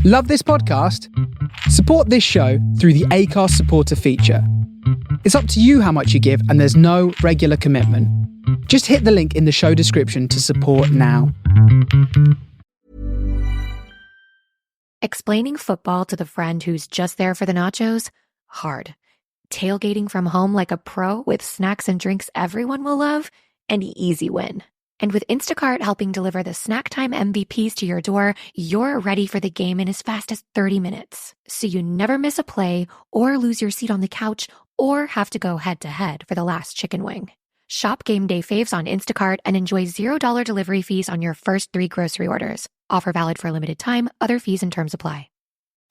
Love this podcast? Support this show through the Acast supporter feature. It's up to you how much you give, and there's no regular commitment. Just hit the link in the show description to support now. Explaining football to the friend who's just there for the nachos? Hard. Tailgating from home like a pro with snacks and drinks everyone will love? An easy win. And with Instacart helping deliver the snack time MVPs to your door, you're ready for the game in as fast as 30 minutes. So you never miss a play or lose your seat on the couch or have to go head-to-head for the last chicken wing. Shop game day faves on Instacart and enjoy $0 delivery fees on your first 3 grocery orders. Offer valid for a limited time. Other fees and terms apply.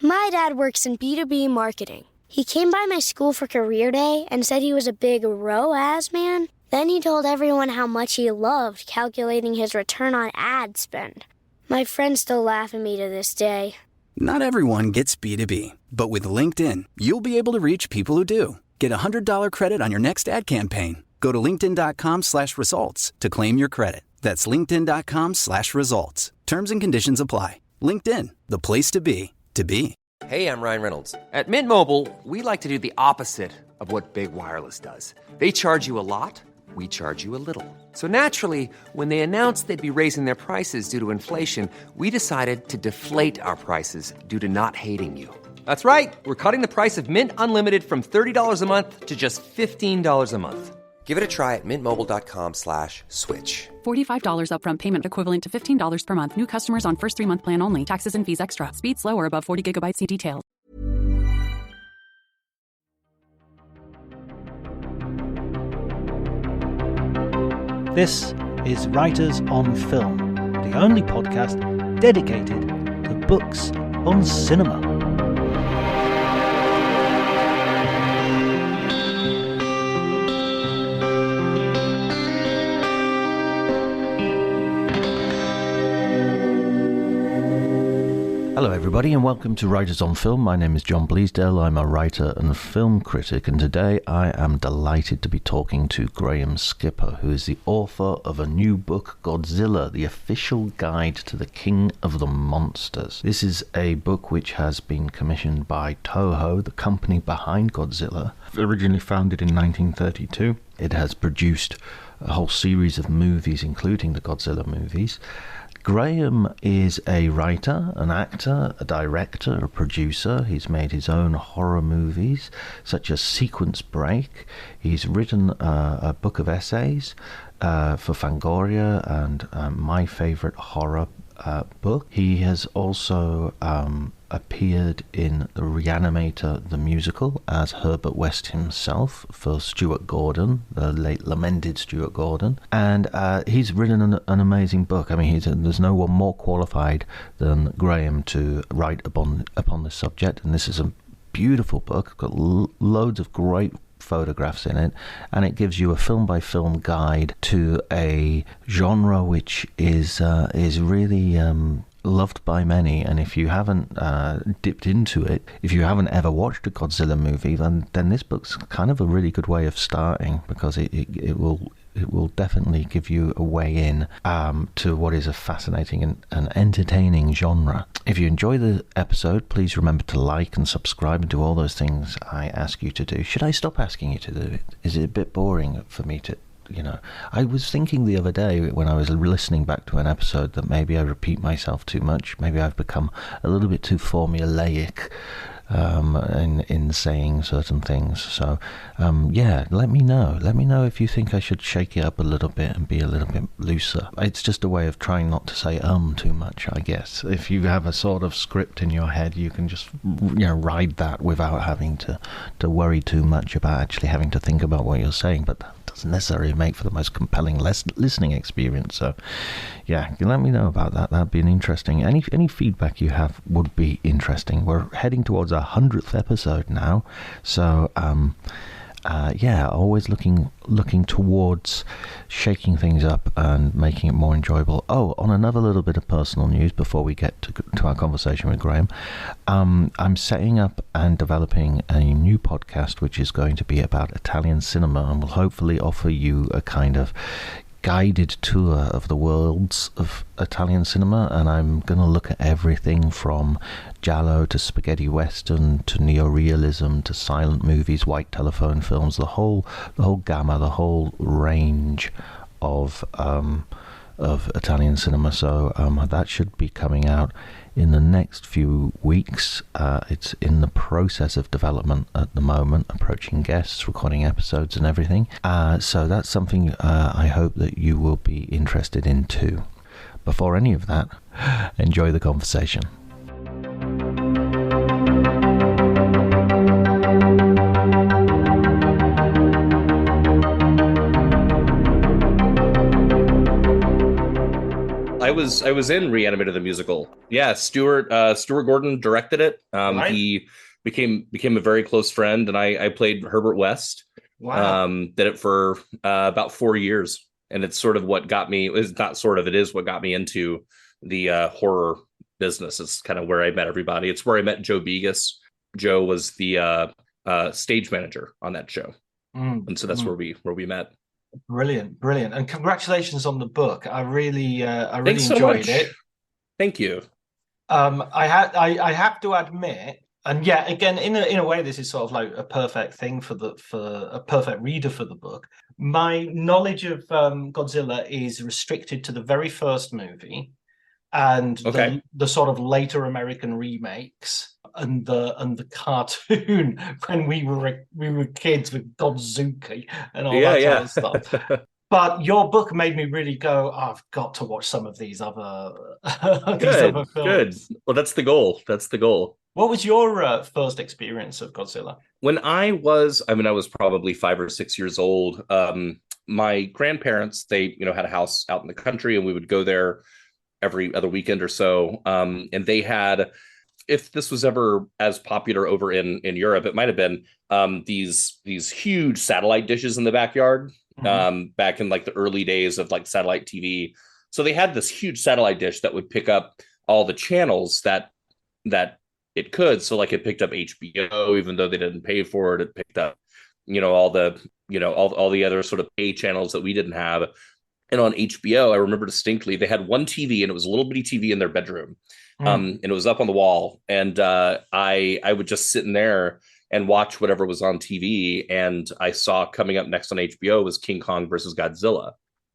My dad works in B2B marketing. He came by my school for career day and said he was a big ROAS man. Then he told everyone how much he loved calculating his return on ad spend. My friends still laugh at me to this day. Not everyone gets B2B, but with LinkedIn, you'll be able to reach people who do. Get a $100 credit on your next ad campaign. Go to linkedin.com/results to claim your credit. That's linkedin.com/results. Terms and conditions apply. LinkedIn, the place to be, to be. Hey, I'm Ryan Reynolds. At Mint Mobile, we like to do the opposite of what Big Wireless does. They charge you a lot. We charge you a little. So naturally, when they announced they'd be raising their prices due to inflation, we decided to deflate our prices due to not hating you. That's right. We're cutting the price of Mint Unlimited from $30 a month to just $15 a month. Give it a try at mintmobile.com/switch. $45 upfront payment equivalent to $15 per month. New customers on first 3-month plan only. Taxes and fees extra. Speed slower above 40 gigabytes. See details. This is Writers on Film, the only podcast dedicated to books on cinema. Hello everybody and welcome to Writers on Film. My name is John Bleasdale. I'm a writer and film critic, and today I am delighted to be talking to Graham Skipper, who is the author of a new book, Godzilla, the official guide to the King of the Monsters. This is a book which has been commissioned by Toho, the company behind Godzilla, originally founded in 1932. It has produced a whole series of movies, including the Godzilla movies. Graham is a writer, an actor, a director, a producer. He's made his own horror movies, such as Sequence Break. He's written a book of essays for Fangoria and my favourite horror book. He has also appeared in The Reanimator, the musical, as Herbert West himself for Stuart Gordon, the late lamented Stuart Gordon. And he's written an amazing book. I mean, there's no one more qualified than Graham to write upon this subject. And this is a beautiful book, got loads of great photographs in it, and it gives you a film-by-film guide to a genre which is really loved by many. And if you haven't dipped into it, if you haven't ever watched a Godzilla movie, then this book's kind of a really good way of starting, because it will definitely give you a way in to what is a fascinating and entertaining genre. If you enjoy the episode, please remember to like and subscribe and do all those things I ask you to do. Should I stop asking you to do it? Is it a bit boring for me to, I was thinking the other day when I was listening back to an episode that maybe I repeat myself too much. Maybe I've become a little bit too formulaic in saying certain things. So let me know if you think I should shake it up a little bit and be a little bit looser. It's just a way of trying not to say too much, I guess. If you have a sort of script in your head, you can just ride that without having to worry too much about actually having to think about what you're saying. But that doesn't necessarily make for the most compelling listening experience. So yeah, let me know about that. That'd be interesting. Any feedback you have would be interesting. We're heading towards our 100th episode now, so always looking towards shaking things up and making it more enjoyable. On another little bit of personal news before we get to our conversation with Graham, I'm setting up and developing a new podcast which is going to be about Italian cinema, and will hopefully offer you a kind of guided tour of the worlds of Italian cinema, and I'm going to look at everything from giallo to spaghetti western to neorealism to silent movies, white telephone films, the whole gamma, the whole range of Italian cinema. So that should be coming out in the next few weeks. It's in the process of development at the moment, approaching guests, recording episodes and everything. So that's something I hope that you will be interested in too. Before any of that, enjoy the conversation. I was in Reanimator the musical. Yeah, Stuart Gordon directed it. Right. He became a very close friend, and I played Herbert West. Wow. Did it for about 4 years, and it's sort of what got me. It's not sort of. It is what got me into the horror business. It's kind of where I met everybody. It's where I met Joe Begas. Joe was the stage manager on that show, and so that's where we met. Brilliant, and congratulations on the book. I really Thanks so enjoyed much. it. Thank you. I have to admit, and yeah, again, in a way, this is sort of like a perfect thing for a perfect reader for the book. My knowledge of Godzilla is restricted to the very first movie and the sort of later American remakes and the cartoon when we were kids with Godzuki and all that kind of stuff. But your book made me really go, oh, I've got to watch some of these other films. Good. Well, that's the goal. What was your first experience of Godzilla? When I was probably 5 or 6 years old. My grandparents, they had a house out in the country, and we would go there every other weekend or so. And they had, if this was ever as popular over in Europe, it might have been these huge satellite dishes in the backyard. Back in like the early days of like satellite TV. So they had this huge satellite dish that would pick up all the channels that it could. So like it picked up HBO, even though they didn't pay for it. It picked up, all the other sort of pay channels that we didn't have. And on HBO, I remember distinctly, they had one TV, and it was a little bitty TV in their bedroom. And it was up on the wall. And I would just sit in there and watch whatever was on TV. And I saw coming up next on HBO was King Kong versus Godzilla.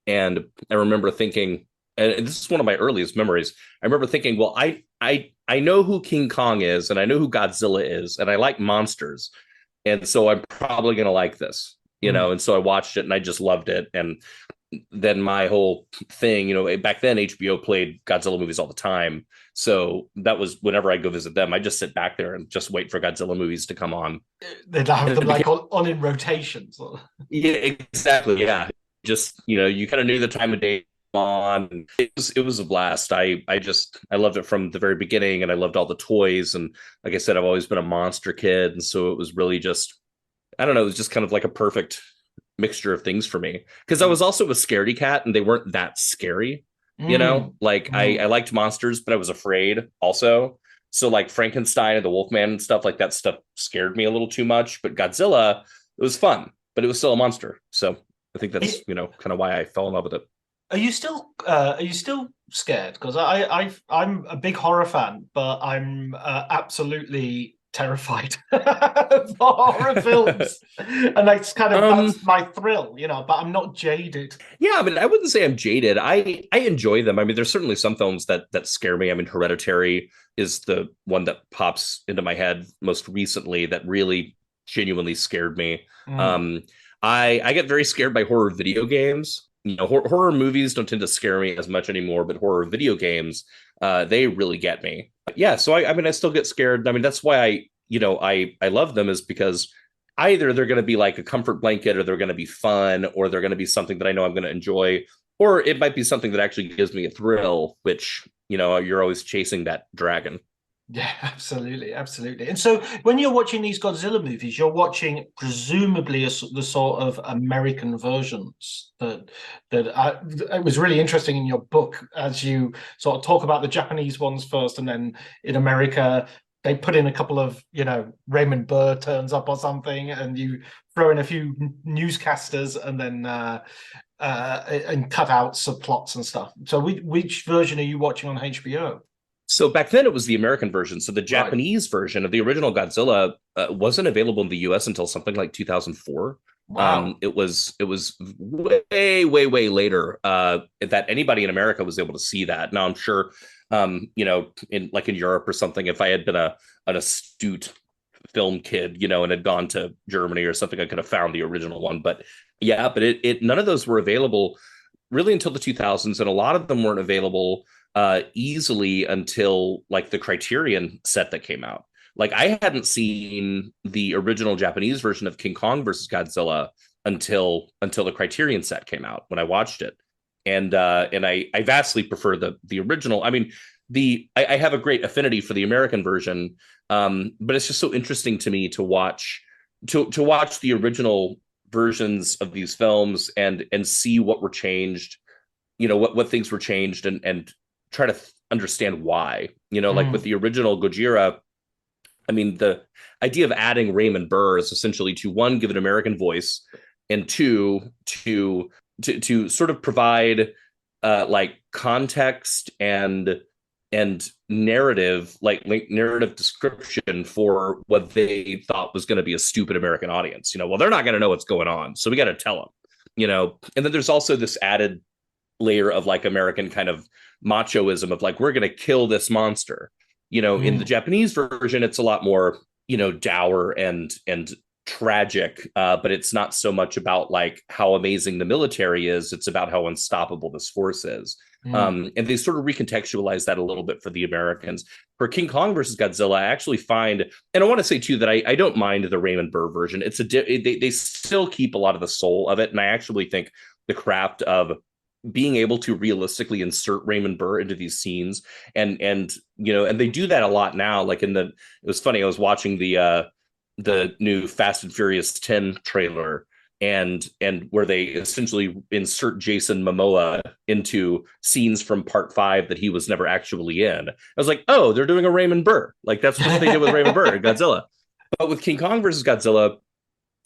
And I remember thinking, and this is one of my earliest memories, I remember thinking, well, I know who King Kong is, and I know who Godzilla is, and I like monsters. And so I'm probably going to like this, and so I watched it and I just loved it. And then my whole thing, back then HBO played Godzilla movies all the time. So that was whenever I go visit them, I just sit back there and just wait for Godzilla movies to come on. They'd have them like on in rotations. Yeah, exactly. Yeah. Just, you kind of knew the time of day on. It was a blast. I loved it from the very beginning, and I loved all the toys. And like I said, I've always been a monster kid. And so it was really just, I don't know, it was just kind of like a perfect mixture of things for me, because I was also a scaredy cat, and they weren't that scary. I liked monsters, but I was afraid also. So like Frankenstein and the Wolfman and stuff like that stuff scared me a little too much. But Godzilla, it was fun, but it was still a monster. So I think that's kind of why I fell in love with it. Are you still scared? Because I'm a big horror fan, but I'm absolutely terrified of horror films, and that's kind of that's my thrill, but I'm not jaded. Yeah, I mean, I wouldn't say I'm jaded. I enjoy them. I mean, there's certainly some films that scare me. I mean, Hereditary is the one that pops into my head most recently that really genuinely scared me. I get very scared by horror video games. Horror movies don't tend to scare me as much anymore, but horror video games, they really get me. Yeah, so I still get scared. I mean, that's why I love them, is because either they're going to be like a comfort blanket, or they're going to be fun, or they're going to be something that I know I'm going to enjoy, or it might be something that actually gives me a thrill, which, you're always chasing that dragon. Yeah, absolutely. And so when you're watching these Godzilla movies, you're watching presumably the sort of American versions that it was really interesting in your book, as you sort of talk about the Japanese ones first, and then in America, they put in a couple of, Raymond Burr turns up or something, and you throw in a few newscasters and then and cut out subplots and stuff. So which version are you watching on HBO? So back then it was the American version. So the Japanese version of the original Godzilla wasn't available in the US until something like 2004. Wow. It was way, way, way later that anybody in America was able to see that. Now I'm sure, in Europe or something, if I had been an astute film kid, and had gone to Germany or something, I could have found the original one. But yeah, but it none of those were available really until the 2000s, and a lot of them weren't available easily until like the Criterion set that came out. Like I hadn't seen the original Japanese version of King Kong versus Godzilla until the Criterion set came out when I watched it, and I vastly prefer the original. I mean, I have a great affinity for the American version, but it's just so interesting to me to watch the original versions of these films and see what were changed, what things were changed, and try to understand why. Like with the original Gojira, I mean, the idea of adding Raymond Burr is essentially to, one, give an American voice, and two, to sort of provide like context and narrative, like narrative description for what they thought was going to be a stupid American audience. Well, they're not going to know what's going on, so we got to tell them. And then there's also this added layer of like American kind of machoism of like, we're going to kill this monster. In the Japanese version, it's a lot more, dour and tragic, but it's not so much about like how amazing the military is. It's about how unstoppable this force is. And they sort of recontextualize that a little bit for the Americans. For King Kong versus Godzilla, I actually find, and I want to say too that I don't mind the Raymond Burr version. They still keep a lot of the soul of it, and I actually think the craft of being able to realistically insert Raymond Burr into these scenes, and they do that a lot now. Like it was funny, I was watching the new Fast and Furious 10 trailer, and where they essentially insert Jason Momoa into scenes from part 5 that he was never actually in. I was like, oh, they're doing a Raymond Burr. Like that's what they did with Raymond Burr and Godzilla. But with King Kong versus Godzilla,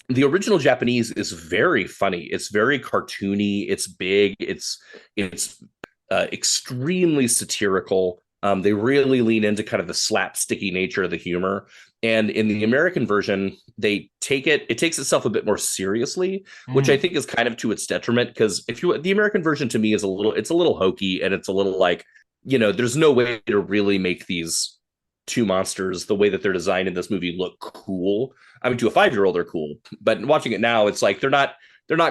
the original Japanese is very funny. It's very cartoony. It's big. It's extremely satirical. They really lean into kind of the slapsticky nature of the humor. And in the American version, it takes itself a bit more seriously, which I think is kind of to its detriment. Because the American version to me it's a little hokey, and it's a little like, there's no way to really make these two monsters the way that they're designed in this movie look cool. I mean, to a 5-year-old, they're cool, but watching it now, it's like they're not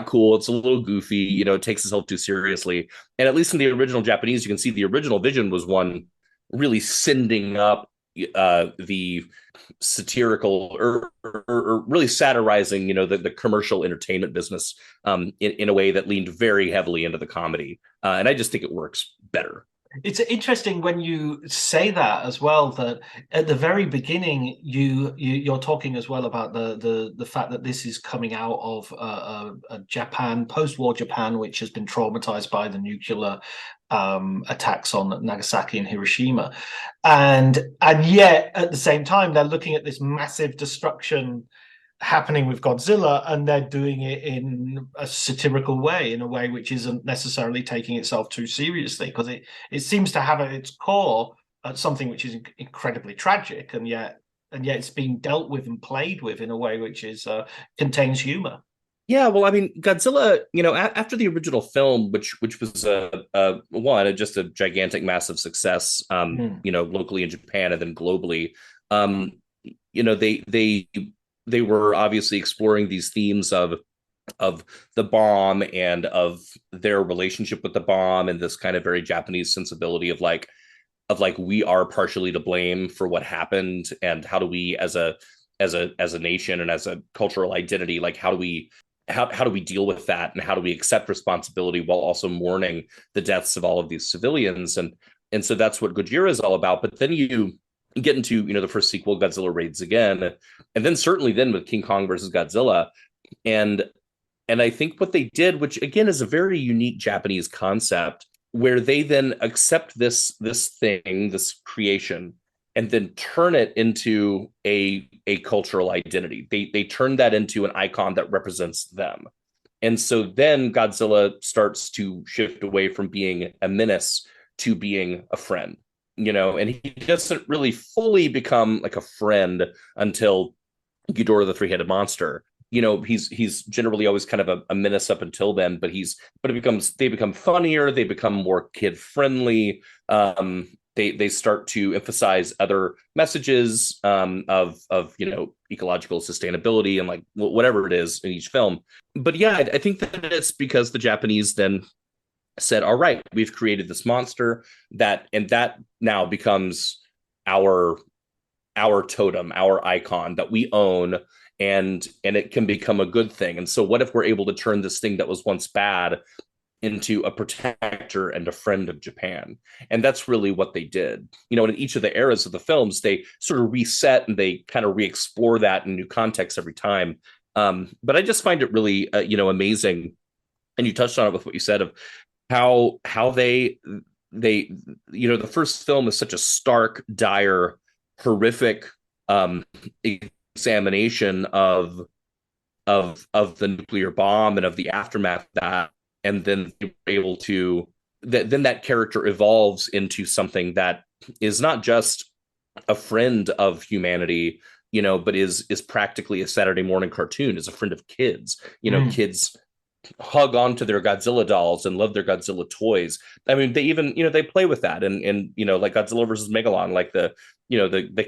cool. It's a little goofy, it takes itself too seriously. And at least in the original Japanese, you can see the original vision was one really sending up the satirical or really satirizing, the commercial entertainment business in a way that leaned very heavily into the comedy. And I just think it works better. It's interesting when you say that as well, that at the very beginning you're talking as well about the fact that this is coming out of a Japan, post-war Japan, which has been traumatized by the nuclear attacks on Nagasaki and Hiroshima, and yet at the same time they're looking at this massive destruction happening with Godzilla, and they're doing it in a satirical way, in a way which isn't necessarily taking itself too seriously, because it seems to have at its core something which is incredibly tragic, and yet it's being dealt with and played with in a way which is contains humor. Yeah, well, I mean, Godzilla, after the original film, which was just a gigantic, massive success, locally in Japan and then globally, they were obviously exploring these themes of the bomb and of their relationship with the bomb, and this kind of very Japanese sensibility of like we are partially to blame for what happened, and how do we as a nation and as a cultural identity, like how do we deal with that, and how do we accept responsibility while also mourning the deaths of all of these civilians, and so that's what Gojira is all about. But then you get into the first sequel, Godzilla Raids Again, and then certainly then with King Kong versus Godzilla, and I think what they did, which again is a very unique Japanese concept, where they then accept this creation, and then turn it into a cultural identity. They turn that into an icon that represents them. And so then Godzilla starts to shift away from being a menace to being a friend, and he doesn't really fully become like a friend until Ghidorah the three-headed monster. He's generally always kind of a menace up until then, but they become funnier, they become more kid friendly. They start to emphasize other messages of ecological sustainability and like whatever it is in each film. But yeah, I think that it's because the Japanese then said, all right, we've created this monster that now becomes our totem, our icon that we own, and it can become a good thing. And so what if we're able to turn this thing that was once bad into a protector and a friend of Japan? And that's really what they did. And in each of the eras of the films, they sort of reset and they kind of re-explore that in new contexts every time. But I just find it really, amazing. And you touched on it with what you said of how they the first film is such a stark, dire, horrific examination of the nuclear bomb and of the aftermath of that. And then they were able to then that character evolves into something that is not just a friend of humanity, but is practically a Saturday morning cartoon, is a friend of kids. Kids hug onto their Godzilla dolls and love their Godzilla toys. I mean, they even, they play with that and like Godzilla versus Megalon, like the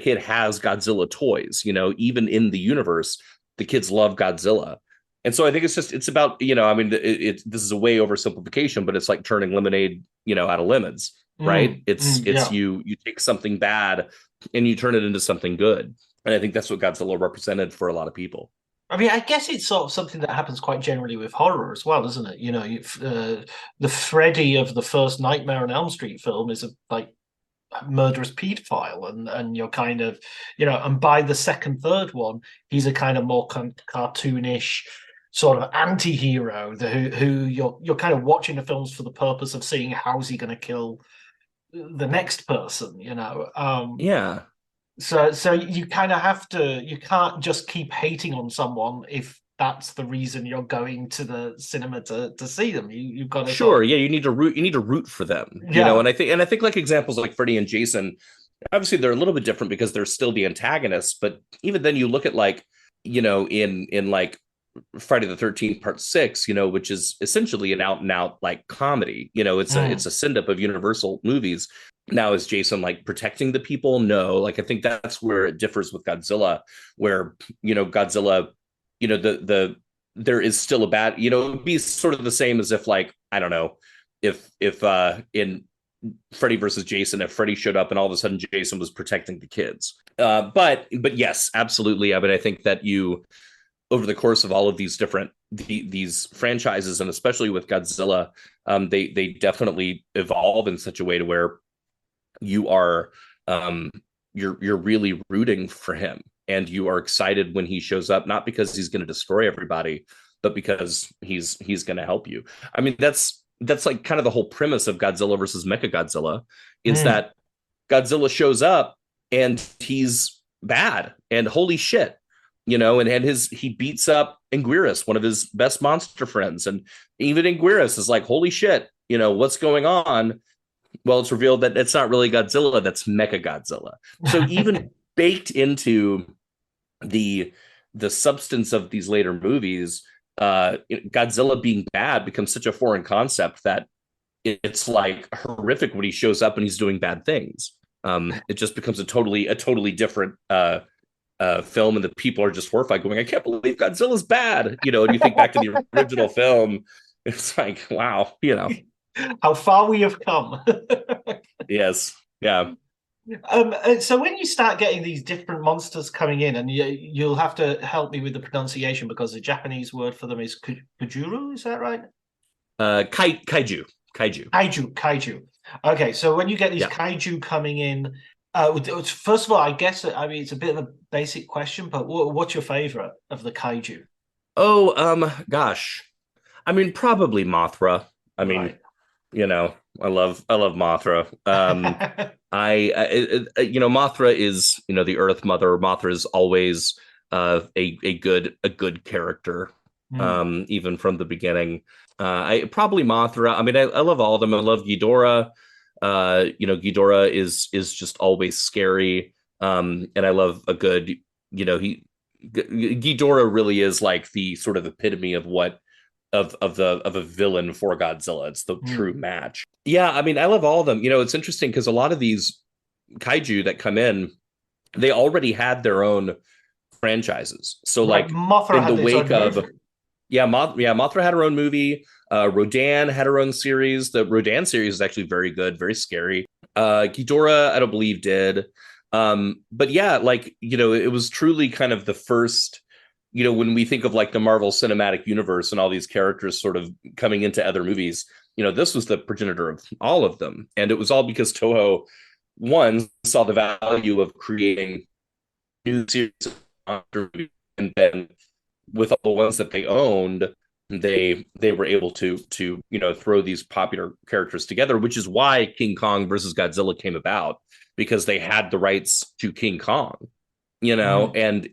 kid has Godzilla toys, even in the universe, the kids love Godzilla. And so I think it's about, this is a way oversimplification, but it's like turning lemonade, out of lemons, right? It's you take something bad and you turn it into something good. And I think that's what Godzilla represented for a lot of people. I mean, I guess it's sort of something that happens quite generally with horror as well, isn't it? The Freddy of the first Nightmare on Elm Street film is a murderous pedophile, and you're kind of, and by the second, third one, he's a kind of more cartoonish sort of anti-hero who you're kind of watching the films for the purpose of seeing how's he going to kill the next person, Yeah. So you kind of have to, you can't just keep hating on someone if that's the reason you're going to the cinema to see them. You've got to you need to root for them. And I think like examples like Freddy and Jason, obviously they're a little bit different because they're still the antagonists, but even then you look at like, in like Friday the 13th Part 6, which is essentially an out and out like comedy, it's a send-up of Universal movies. Now, is Jason like protecting the people? No, like I think that's where it differs with Godzilla, where Godzilla, there is still a bad, it would be sort of the same as if like, I don't know, if in Freddy versus Jason, if Freddy showed up and all of a sudden Jason was protecting the kids. But yes, absolutely. I mean, I think that over the course of all of these different these franchises, and especially with Godzilla, they definitely evolve in such a way to where you are you're really rooting for him, and you are excited when he shows up, not because he's going to destroy everybody, but because he's going to help you. I mean, that's like kind of the whole premise of Godzilla versus Mechagodzilla, is that Godzilla shows up and he's bad, and holy shit, and he beats up Anguirus, one of his best monster friends, and even Anguirus is like, holy shit, what's going on? Well, it's revealed that it's not really Godzilla, that's Mechagodzilla. So even baked into the substance of these later movies, Godzilla being bad becomes such a foreign concept that it's like horrific when he shows up and he's doing bad things. It just becomes a totally different film, and the people are just horrified, going, I can't believe Godzilla's bad. And you think back to the original film, it's like, wow, how far we have come. Yes. Yeah. So when you start getting these different monsters coming in, and you'll have to help me with the pronunciation because the Japanese word for them is kujuru, is that right? Kaiju. Okay, so when you get these kaiju coming in, first of all, I guess, I mean, it's a bit of a basic question, but what's your favorite of the kaiju? Oh, gosh. I mean, probably Mothra. I mean, I love Mothra. Mothra is, the Earth Mother. Mothra is always a good character, even from the beginning. I probably Mothra. I mean, I love all of them. I love Ghidorah. Ghidorah is just always scary. And I love a good, Ghidorah really is like the sort of epitome of what of a villain for Godzilla. It's the true match. Yeah, I mean, I love all of them. It's interesting because a lot of these kaiju that come in, they already had their own franchises. So Right, like Mothra in had the its wake own of movie. Mothra had her own movie. Rodan had her own series. The Rodan series is actually very good, very scary. Ghidorah, I don't believe did. But yeah, like, it was truly kind of the first, when we think of like the Marvel Cinematic Universe and all these characters sort of coming into other movies, this was the progenitor of all of them. And it was all because Toho, one, saw the value of creating new series and then with all the ones that they owned, they were able to throw these popular characters together, which is why King Kong versus Godzilla came about, because they had the rights to King Kong, and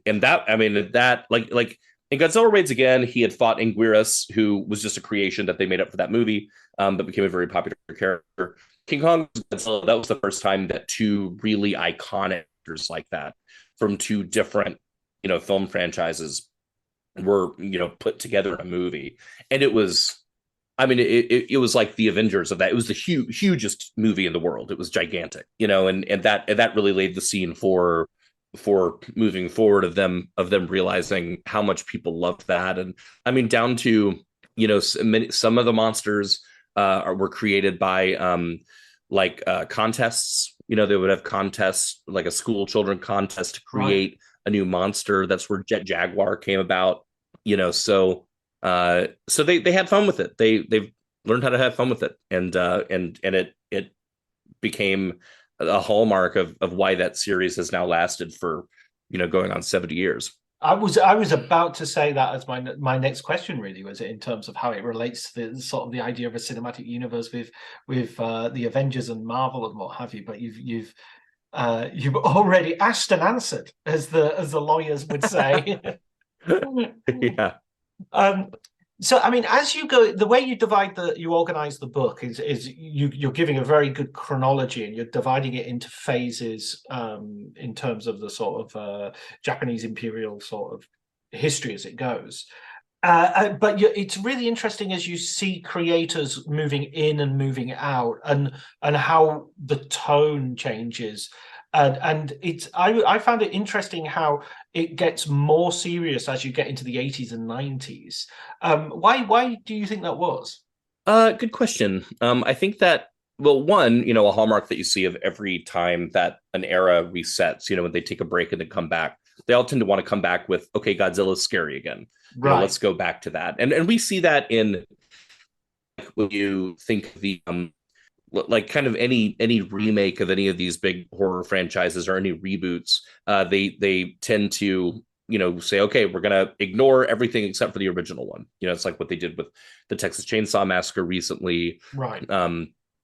that, I mean, that like in Godzilla Raids Again, he had fought Anguirus, who was just a creation that they made up for that movie, but became a very popular character. King Kong Godzilla, that was the first time that two really iconic characters like that from two different film franchises were put together in a movie. And it was, I mean, it was like the Avengers of that. It was the hugest movie in the world. It was gigantic, and that really laid the scene for moving forward of them realizing how much people loved that. And I mean, down to some of the monsters were created by contests. They would have contests, like a school children contest to create a new monster. That's where Jet Jaguar came about. So they had fun with it. They've learned how to have fun with it, and it became a hallmark of why that series has now lasted for going on 70 years. I was about to say that as my next question, really, was in terms of how it relates to the sort of the idea of a cinematic universe with the Avengers and Marvel and what have you. But you've already asked and answered, as the lawyers would say. Yeah. So, I mean, as you go, the way you organize the book is you're giving a very good chronology, and you're dividing it into phases in terms of the sort of Japanese imperial sort of history as it goes. But it's really interesting as you see creators moving in and moving out, and how the tone changes. And I found it interesting how it gets more serious as you get into the 80s and 90s. Why do you think that was? Good question. I think that, well, one, a hallmark that you see of every time that an era resets, when they take a break and then come back, they all tend to want to come back with, okay, Godzilla's scary again. Right. Let's go back to that. And we see that in, when you think the like kind of any remake of any of these big horror franchises or any reboots, they tend to say, okay, we're gonna ignore everything except for the original one. It's like what they did with the Texas Chainsaw Massacre recently, right?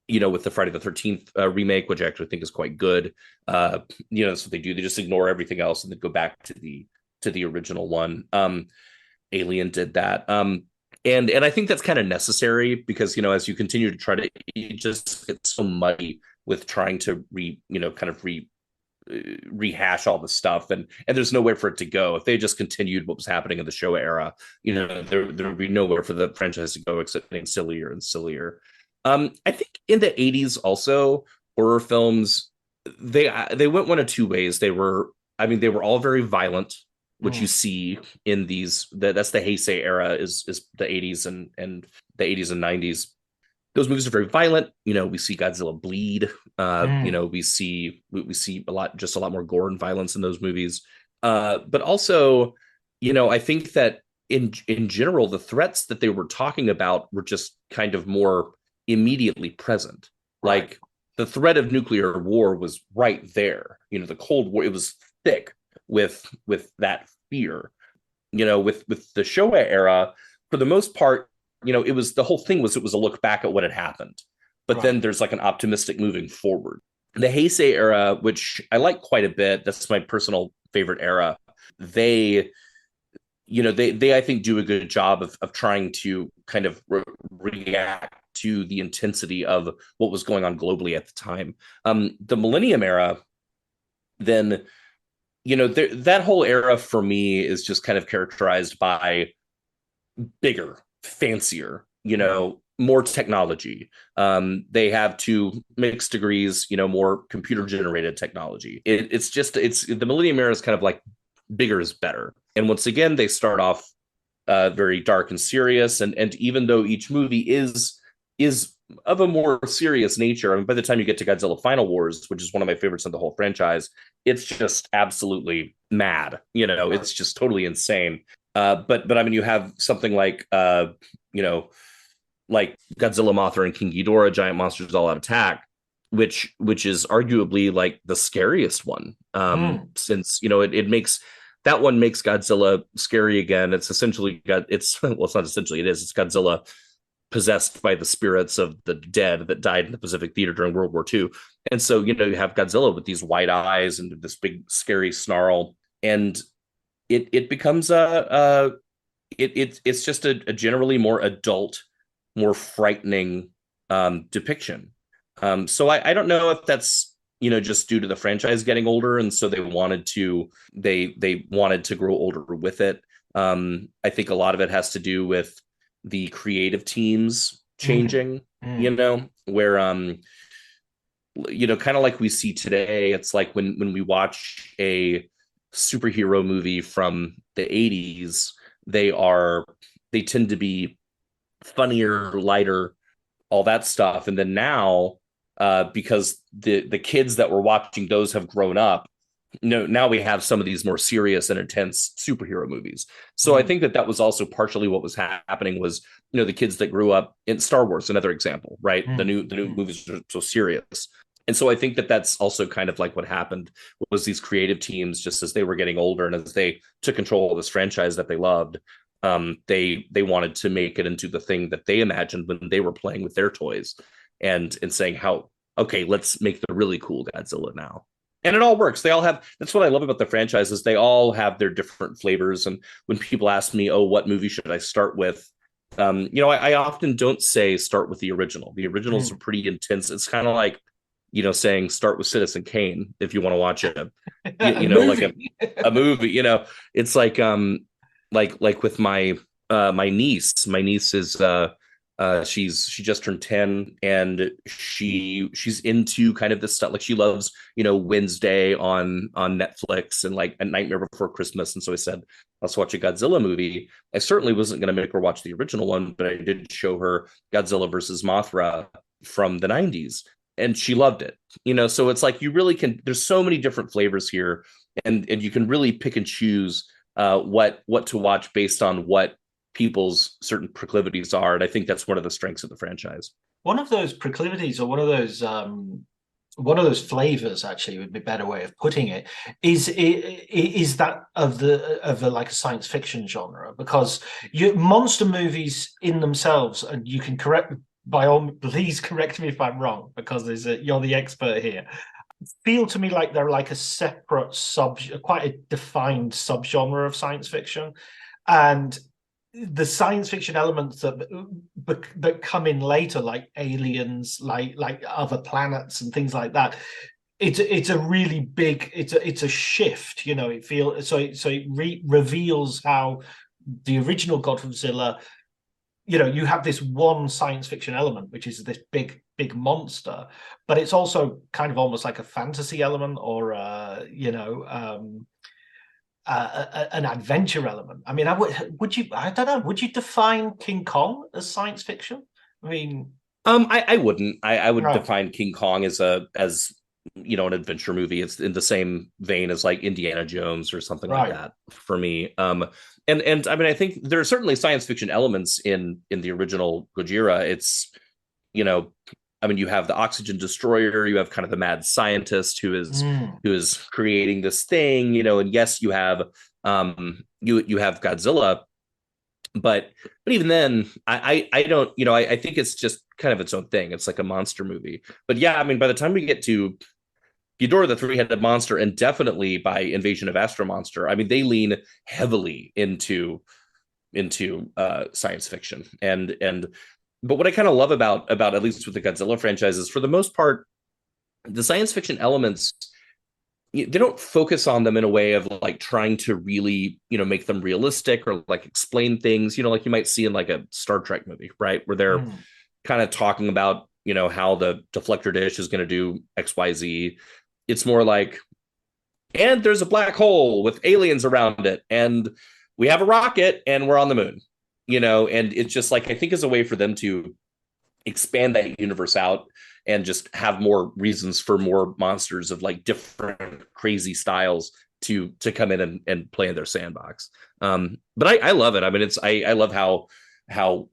With the Friday the 13th remake, which I actually think is quite good. That's what they do. They just ignore everything else and then go back to the original one. Alien did that. And I think that's kind of necessary because, as you continue to try to, you just get so muddy with trying to rehash all the stuff, and there's nowhere for it to go. If they just continued what was happening in the Showa era, there would be nowhere for the franchise to go except getting sillier and sillier. I think in the 80s also, horror films, they went one of two ways. They were all very violent, which you see in these, that's the Heisei era, is the 80s and the 80s and 90s. Those movies are very violent. We see Godzilla bleed. We see a lot more gore and violence in those movies. But also, I think that in general, the threats that they were talking about were just kind of more immediately present. Right. Like the threat of nuclear war was right there. The Cold War, it was thick with that fear. With the Showa era, for the most part, it was, the whole thing was, it was a look back at what had happened. but then there's like an optimistic moving forward. The Heisei era, which I like quite a bit, that's my personal favorite era. They I think do a good job of trying to kind of react to the intensity of what was going on globally at the time. The Millennium era, then, that whole era for me is just kind of characterized by bigger, fancier, more technology. They have to mixed degrees, more computer generated technology. It's the Millennium era is kind of like bigger is better. And once again, they start off very dark and serious. And even though each movie is of a more serious nature, I mean, by the time you get to Godzilla Final Wars, which is one of my favorites in the whole franchise, it's just absolutely mad. It's just totally insane. But I mean, you have something like like Godzilla, Mothra, and King Ghidorah, Giant Monsters All Out Attack, which is arguably like the scariest one. Since it makes that one makes Godzilla scary again. It's essentially it's not essentially, it's Godzilla possessed by the spirits of the dead that died in the Pacific Theater during World War II. And so, you have Godzilla with these wide eyes and this big scary snarl. And it becomes it's just a generally more adult, more frightening depiction. So I don't know if that's just due to the franchise getting older, and so they wanted to grow older with it. I think a lot of it has to do with the creative teams changing. Where kind of like we see today, it's like when we watch a superhero movie from the 80s, they tend to be funnier, lighter, all that stuff. And then now, because the kids that were watching those have grown up, now we have some of these more serious and intense superhero movies. So I think that was also partially what was happening was, the kids that grew up in Star Wars, another example, right? The new movies are so serious. And so I think that that's also kind of like what happened was these creative teams, just as they were getting older and as they took control of this franchise that they loved, they wanted to make it into the thing that they imagined when they were playing with their toys and saying let's make the really cool Godzilla now. And it all works. That's what I love about the franchise is they all have their different flavors. And when people ask me, what movie should I start with? I often don't say start with the original. The originals are pretty intense. It's kind of like, saying start with Citizen Kane if you want to watch a like a movie. It's like with my niece. My niece is she just turned 10 and she's into kind of this stuff. Like she loves Wednesday on Netflix and like A Nightmare Before Christmas. And so I said, let's watch a Godzilla movie. I certainly wasn't going to make her watch the original one, but I did show her Godzilla versus Mothra from the 90s. And she loved it, so it's like you really can. There's so many different flavors here, and you can really pick and choose what to watch based on what people's certain proclivities are. And I think that's one of the strengths of the franchise. One of those proclivities, or one of those flavors, actually, would be a better way of putting it, is that of a like a science fiction genre, because monster movies in themselves, and you can please correct me if I'm wrong, because you're the expert here, feel to me like they're like a separate quite a defined subgenre of science fiction. And the science fiction elements that come in later, like aliens, like other planets and things like that, it's a really big, it's a shift, it feels so it reveals how the original Godzilla, you have this one science fiction element, which is this big monster, but it's also kind of almost like a fantasy element or an adventure element. I mean, would you define King Kong as science fiction? I mean, I wouldn't. I would Right. define King Kong as an adventure movie. It's in the same vein as like Indiana Jones or something Right. like that for me. And I mean, I think there are certainly science fiction elements in the original Gojira. It's, I mean, you have the oxygen destroyer, you have kind of the mad scientist who is creating this thing, and yes, you have you have Godzilla, but even then, I don't, I think it's just kind of its own thing. It's like a monster movie. But yeah, I mean, by the time we get to Ghidorah, the three-headed monster, and definitely by Invasion of Astro Monster, I mean, they lean heavily into science fiction. But what I kind of love about at least with the Godzilla franchise is, for the most part, the science fiction elements, they don't focus on them in a way of like trying to really, make them realistic or like explain things, like you might see in like a Star Trek movie, right? Where they're kind of talking about, how the deflector dish is going to do XYZ. It's more like, and there's a black hole with aliens around it, and we have a rocket and we're on the moon, and it's just like, I think is a way for them to expand that universe out and just have more reasons for more monsters of like different crazy styles to come in and play in their sandbox. But I love it. I mean, I love how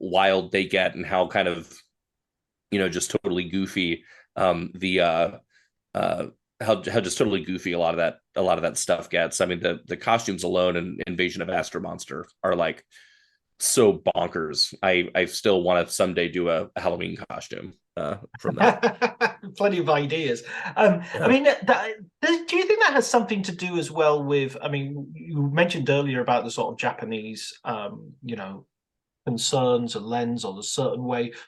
wild they get and how kind of, just totally goofy, how just totally goofy a lot of that stuff gets. I mean, the costumes alone in Invasion of Astro Monster are like so bonkers. I still want to someday do a Halloween costume from that. Plenty of ideas. I mean, do you think that has something to do as well with, I mean, you mentioned earlier about the sort of Japanese, concerns and lens, or the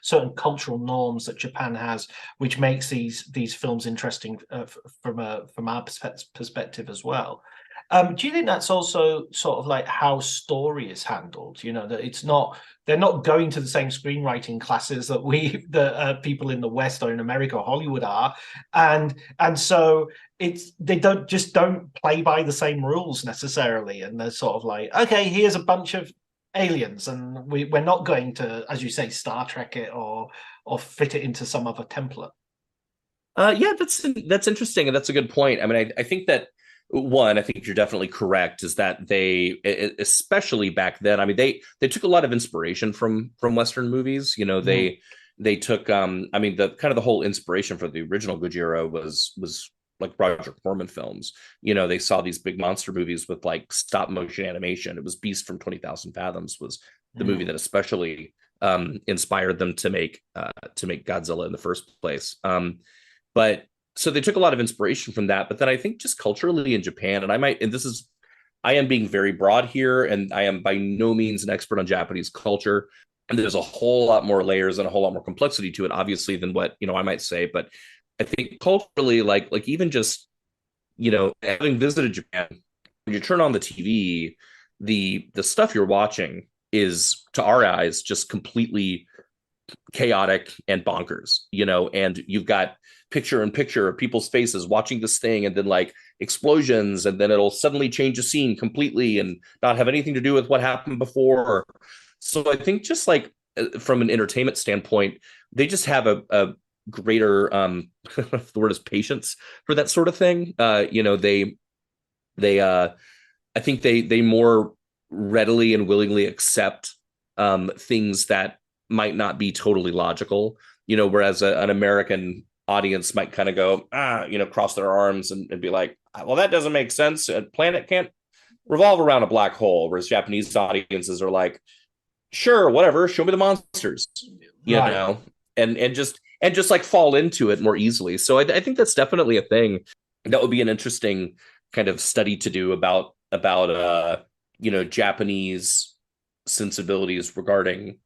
certain cultural norms that Japan has, which makes these films interesting from our perspective as well. Do you think that's also sort of like how story is handled? That they're not going to the same screenwriting classes that people in the West or in America or Hollywood are, and so they don't play by the same rules necessarily, and they're sort of like, okay, here's a bunch of aliens, and we're not going to, as you say, Star Trek it or fit it into some other template. Yeah, that's interesting, and that's a good point. I mean, I think that I think you're definitely correct, is that they, especially back then, I mean, they took a lot of inspiration from Western movies. They took I mean, the kind of the whole inspiration for the original Gojira was like Roger Corman films. They saw these big monster movies with like stop motion animation. It was Beast from 20,000 Fathoms was the movie that especially inspired them to make Godzilla in the first place. But so they took a lot of inspiration from that. But then I think just culturally in Japan, and I am being very broad here, and I am by no means an expert on Japanese culture. And there's a whole lot more layers and a whole lot more complexity to it, obviously, than what, I might say. But I think culturally, like even just, having visited Japan, when you turn on the TV, the stuff you're watching is, to our eyes, just completely chaotic and bonkers, and you've got picture in picture of people's faces watching this thing, and then like explosions, and then it'll suddenly change a scene completely and not have anything to do with what happened before. So I think just like from an entertainment standpoint, they just have a greater the word is patience for that sort of thing. I think they more readily and willingly accept things that might not be totally logical, whereas an American audience might kind of go, cross their arms and be like, well, that doesn't make sense. A planet can't revolve around a black hole. Whereas Japanese audiences are like, sure, whatever, show me the monsters, and just like fall into it more easily. So I think that's definitely a thing that would be an interesting kind of study to do about Japanese sensibilities regarding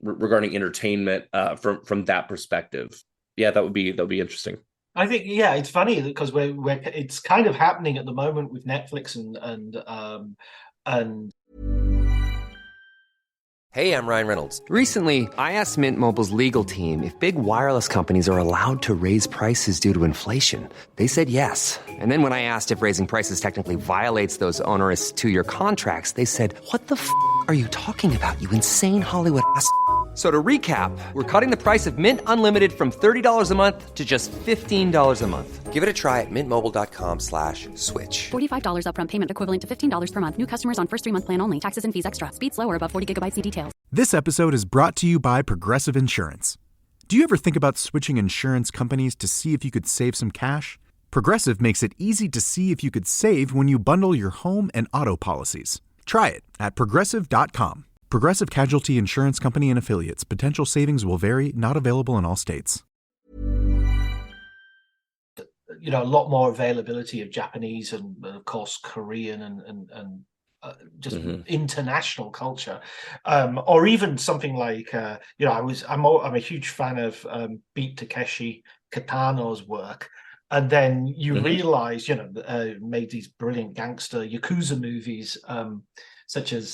entertainment from that perspective. Yeah, that would be interesting. I think, yeah, it's funny because it's kind of happening at the moment with Netflix and Hey, I'm Ryan Reynolds. Recently, I asked Mint Mobile's legal team if big wireless companies are allowed to raise prices due to inflation. They said yes. And then when I asked if raising prices technically violates those onerous 2-year contracts, they said, "What the f*** are you talking about, you insane Hollywood ass?" So to recap, we're cutting the price of Mint Unlimited from $30 a month to just $15 a month. Give it a try at mintmobile.com/switch. $45 upfront payment equivalent to $15 per month. New customers on first 3-month plan only. Taxes and fees extra. Speed slower above 40 gigabytes. See details. This episode is brought to you by Progressive Insurance. Do you ever think about switching insurance companies to see if you could save some cash? Progressive makes it easy to see if you could save when you bundle your home and auto policies. Try it at Progressive.com. Progressive Casualty Insurance Company and Affiliates. Potential savings will vary, not available in all states. A lot more availability of Japanese and of course Korean and just international culture, or even something like I'm a huge fan of Beat Takeshi Kitano's work, and then you realize made these brilliant gangster Yakuza movies, such as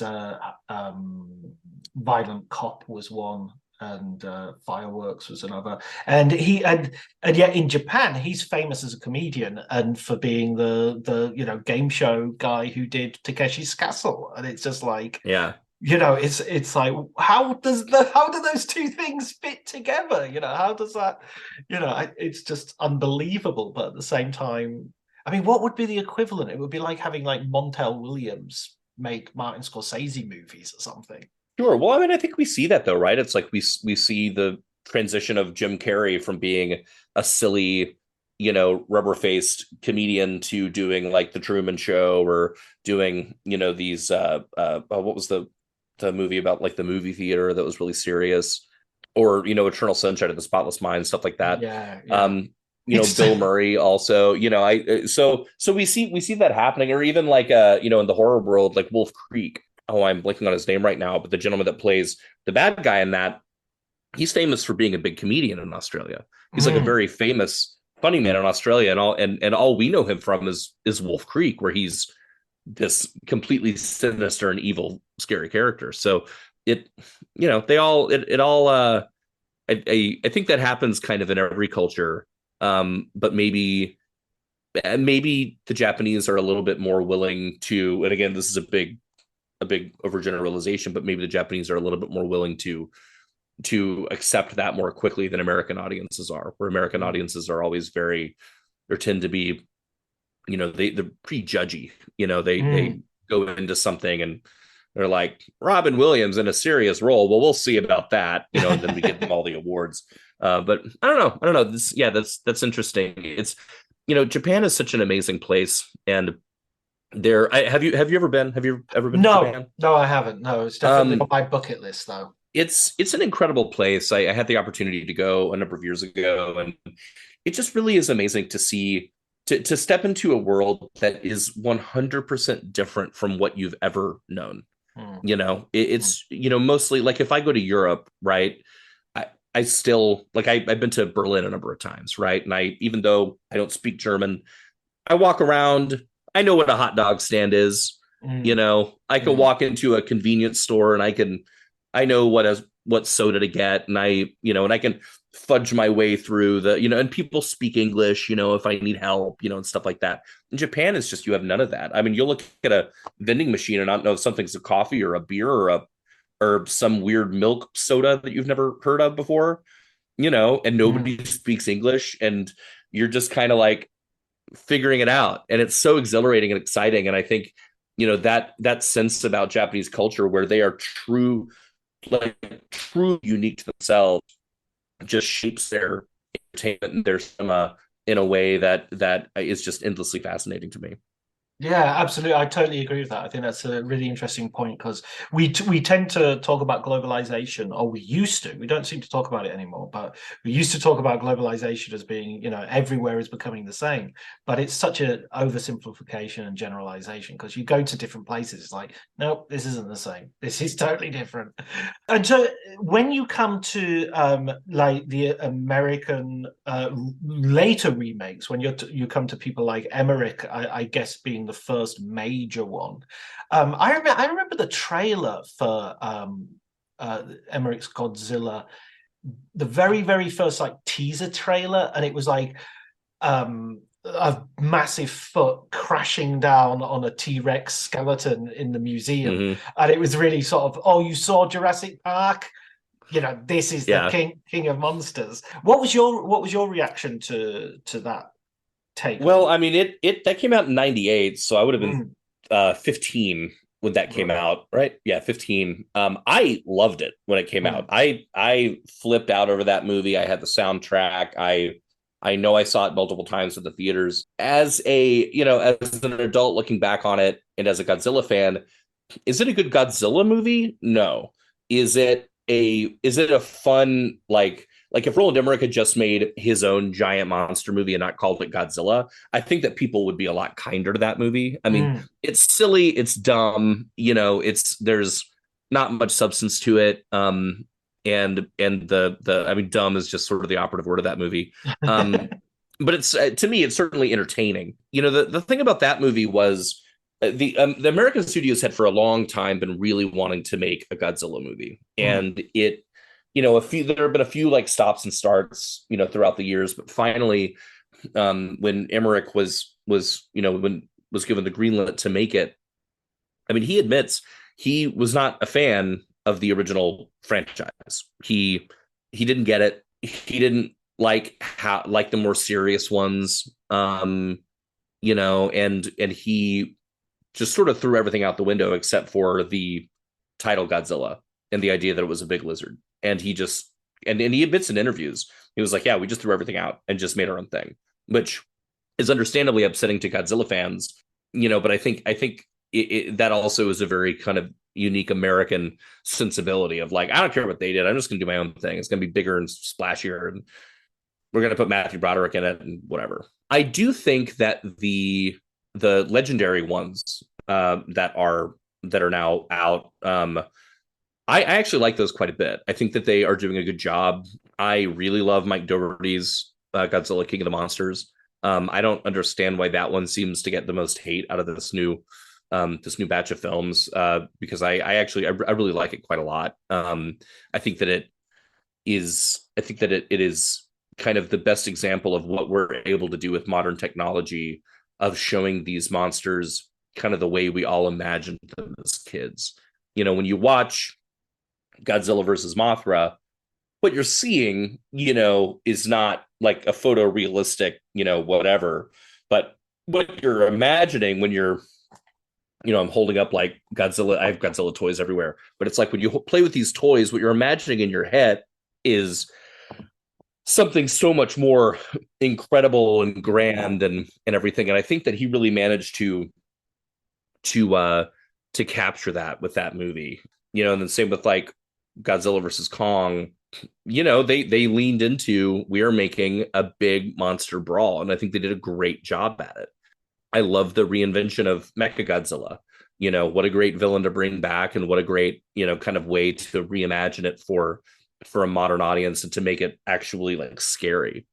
Violent Cop was one, and Fireworks was another, and yet in Japan he's famous as a comedian and for being the game show guy who did Takeshi's Castle, and it's just like it's like how do those two things fit together? How does that it's just unbelievable. But at the same time, I mean, what would be the equivalent? It would be like having like Montel Williams make Martin Scorsese movies or something. Sure. Well, I mean, I think we see that, though, right? It's like we see the transition of Jim Carrey from being a silly, rubber-faced comedian to doing like The Truman Show, or doing, these what was the movie about like the movie theater that was really serious, or Eternal Sunshine of the Spotless Mind, stuff like that. Bill Murray also, so we see that happening, or even like in the horror world, like Wolf Creek. Oh, I'm blanking on his name right now, but the gentleman that plays the bad guy in that, he's famous for being a big comedian in Australia. He's like a very famous funny man in Australia, and all we know him from is Wolf Creek, where he's this completely sinister and evil, scary character. So I think that happens kind of in every culture, but maybe the Japanese are a little bit more willing to, and again, this is a big overgeneralization, but maybe the Japanese are a little bit more willing to accept that more quickly than American audiences are, where American audiences are always they tend to be, they're pretty judgy, they go into something and they're like, Robin Williams in a serious role. Well, we'll see about that, and then we give them all the awards. But I don't know. That's interesting. It's, Japan is such an amazing place, and have you ever been to Japan? No, I haven't. No, it's definitely on my bucket list though. It's an incredible place. I had the opportunity to go a number of years ago, and it just really is amazing to see, to step into a world that is 100% different from what you've ever known. It's mostly like, if I go to Europe, right, I still like, I've been to Berlin a number of times, right, and even though I don't speak German, I walk around. I know what a hot dog stand is. I can walk into a convenience store and I know what soda to get, and I can fudge my way through and people speak English, if I need help, and stuff like that. In Japan, it's just, you have none of that. I mean, you'll look at a vending machine and not know if something's a coffee or a beer or some weird milk soda that you've never heard of before, and nobody speaks English, and you're just kind of like figuring it out, and it's so exhilarating and exciting. And I think that sense about Japanese culture, where they are true unique to themselves, just shapes their entertainment and their cinema in a way that is just endlessly fascinating to me. Yeah, absolutely. I totally agree with that. I think that's a really interesting point, because we tend to talk about globalization, or we used to. We don't seem to talk about it anymore, but we used to talk about globalization as being, everywhere is becoming the same. But it's such an oversimplification and generalization, because you go to different places, it's like, nope, this isn't the same. This is totally different. And so when you come to like the American later remakes, when you come to people like Emmerich, I guess being the first major one. I remember the trailer for Emmerich's Godzilla, the very, very first like teaser trailer, and it was like a massive foot crashing down on a T-Rex skeleton in the museum. And it was really sort of, oh, you saw Jurassic Park? This is the king of monsters. What was your reaction to that take? Well, I mean, that came out in 98, so I would have been 15 when that came out, right? Yeah, 15. I loved it when it came out. I flipped out over that movie. I had the soundtrack. I know I saw it multiple times at the theaters. As an adult looking back on it, and as a Godzilla fan, Is it a good Godzilla movie? No. Is it a fun, like if Roland Emmerich had just made his own giant monster movie and not called it Godzilla, I think that people would be a lot kinder to that movie. I mean, it's silly, it's dumb, there's not much substance to it. And the I mean, dumb is just sort of the operative word of that movie. But it's to me, it's certainly entertaining. The thing about that movie was the American studios had for a long time been really wanting to make a Godzilla movie, and there have been a few like stops and starts throughout the years, but finally, when Emmerich was given the green light to make it, I mean, he admits he was not a fan of the original franchise. He didn't get it. He didn't like the more serious ones, and he just sort of threw everything out the window except for the title Godzilla and the idea that it was a big lizard. And he just and he admits in interviews, he was like, yeah, we just threw everything out and just made our own thing, which is understandably upsetting to Godzilla fans, but I think that also is a very kind of unique American sensibility of like, I don't care what they did, I'm just gonna do my own thing. It's gonna be bigger and splashier, and we're gonna put Matthew Broderick in it and whatever. I do think that the legendary ones that are now out, I actually like those quite a bit. I think that they are doing a good job. I really love Mike Dougherty's Godzilla King of the Monsters. I don't understand why that one seems to get the most hate out of this new batch of films, because I really like it quite a lot. I think that it is kind of the best example of what we're able to do with modern technology, of showing these monsters kind of the way we all imagined them as kids. When you watch Godzilla versus Mothra, what you're seeing, is not like a photorealistic, whatever, but what you're imagining when you're, I'm holding up like Godzilla. I have Godzilla toys everywhere, but it's like when you play with these toys, what you're imagining in your head is something so much more incredible and grand and everything. And I think that he really managed to capture that with that movie, and then same with like Godzilla versus Kong, they leaned into, we are making a big monster brawl. And I think they did a great job at it. I love the reinvention of Mechagodzilla. What a great villain to bring back, and what a great, kind of way to reimagine it for a modern audience and to make it actually like scary.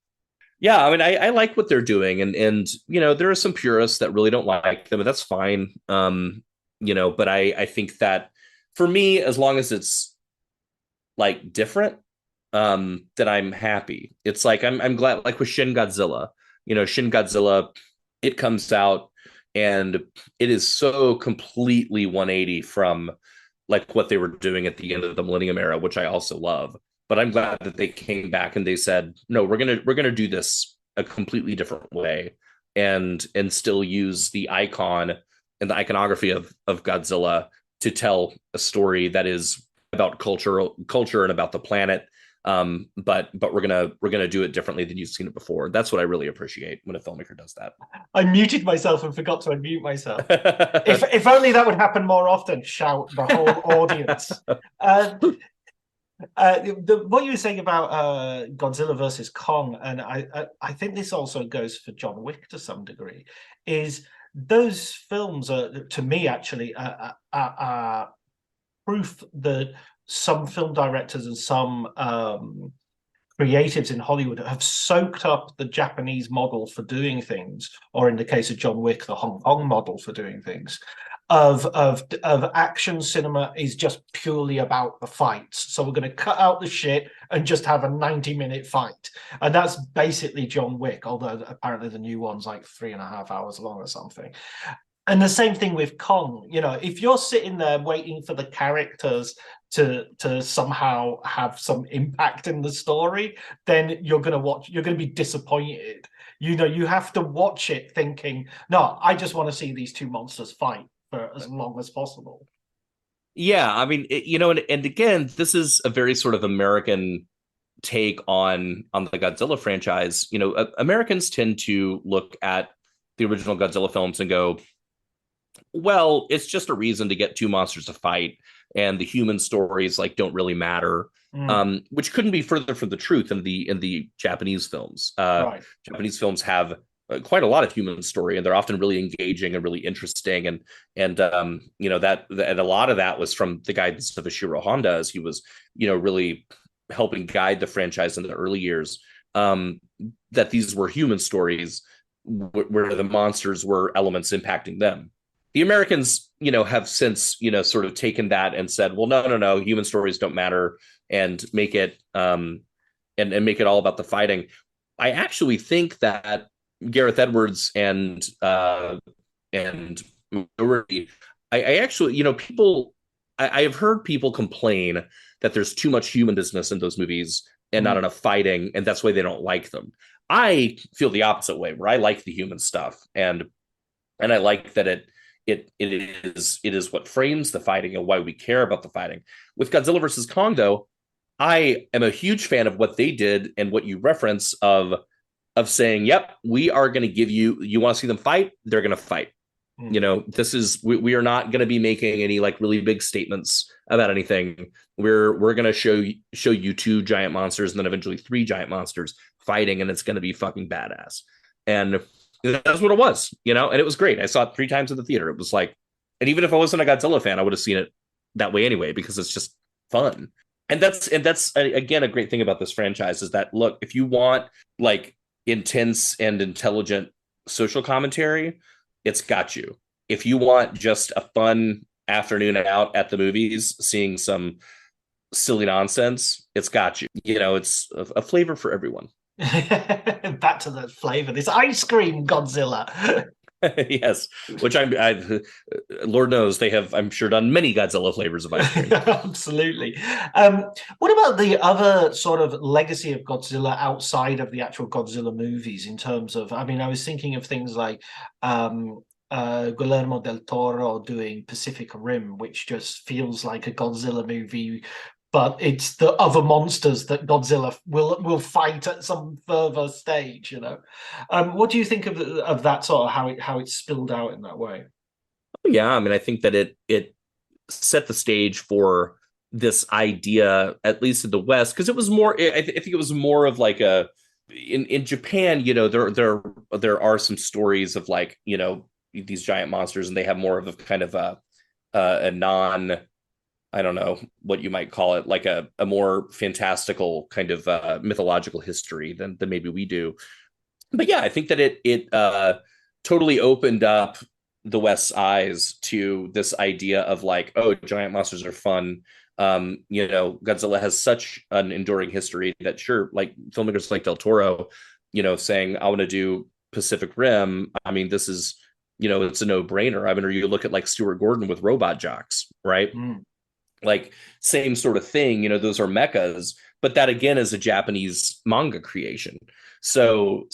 Yeah, I mean, I like what they're doing, and there are some purists that really don't like them, and that's fine. But I think that for me, as long as it's like different, then I'm happy. It's like I'm glad, like with Shin Godzilla, Shin Godzilla, it comes out and it is so completely 180 from like what they were doing at the end of the Millennium Era, which I also love. But I'm glad that they came back and they said, no, we're gonna do this a completely different way, and still use the icon and the iconography of Godzilla to tell a story that is about culture and about the planet. But we're gonna do it differently than you've seen it before. That's what I really appreciate when a filmmaker does that. I muted myself and forgot to unmute myself. if only that would happen more often. Shout the whole audience. What you were saying about Godzilla versus Kong, and I think this also goes for John Wick to some degree, is those films are, to me, actually proof that some film directors and some creatives in Hollywood have soaked up the Japanese model for doing things, or in the case of John Wick, the Hong Kong model for doing things, of action cinema is just purely about the fights. So we're going to cut out the shit and just have a 90-minute fight. And that's basically John Wick, although apparently the new one's like 3.5 hours long or something. And the same thing with Kong. If you're sitting there waiting for the characters to somehow have some impact in the story, then you're going to be disappointed. You have to watch it thinking, no, I just want to see these two monsters fight for as long as possible. Yeah, I mean, and again, this is a very sort of American take on the Godzilla franchise. Americans tend to look at the original Godzilla films and go, Well, it's just a reason to get two monsters to fight, and the human stories like don't really matter. Which couldn't be further from the truth in the Japanese films. Right. Japanese films have quite a lot of human story, and they're often really engaging and really interesting. And and a lot of that was from the guidance of Ishiro Honda, as he was really helping guide the franchise in the early years. That these were human stories where the monsters were elements impacting them. The Americans, have since, sort of taken that and said, well, no, human stories don't matter, and make it and make it all about the fighting. I actually think that Gareth Edwards and Murray, I actually, I have heard people complain that there's too much human business in those movies and not enough fighting, and that's why they don't like them. I feel the opposite way, where I like the human stuff, and I like that it is what frames the fighting and why we care about the fighting. With Godzilla versus Kong, though, I am a huge fan of what they did and what you reference of saying, yep, we are going to give you want to see them fight, they're going to fight. This is we are not going to be making any like really big statements about anything. We're going to show you two giant monsters and then eventually three giant monsters fighting, and it's going to be fucking badass. And that's what it was, and it was great. I saw it 3 times in the theater. It was like, and even if I wasn't a Godzilla fan, I would have seen it that way anyway, because it's just fun. And that's again, a great thing about this franchise is that, look, if you want like intense and intelligent social commentary, it's got you. If you want just a fun afternoon out at the movies, seeing some silly nonsense, it's got you. It's a flavor for everyone. Back to the flavor. This ice cream Godzilla. Yes, which I Lord knows they have, I'm sure, done many Godzilla flavors of ice cream. Absolutely. What about the other sort of legacy of Godzilla outside of the actual Godzilla movies? In terms of, I was thinking of things like Guillermo del Toro doing Pacific Rim, which just feels like a Godzilla movie, but it's the other monsters that Godzilla will fight at some further stage. What do you think of that sort of how it spilled out in that way? Yeah, I think that it set the stage for this idea, at least in the West, because it was more. I think it was more of like a in Japan. There are some stories of like these giant monsters, and they have more of a kind of a non. I don't know what you might call it, like a more fantastical kind of mythological history than maybe we do. But yeah, I think that it totally opened up the West's eyes to this idea of like, oh, giant monsters are fun. Godzilla has such an enduring history that sure, like filmmakers like Del Toro, saying I want to do Pacific Rim. This is, it's a no-brainer. Or you look at like Stuart Gordon with Robot Jocks, right? Like same sort of thing, those are mechas, but that again is a Japanese manga creation. So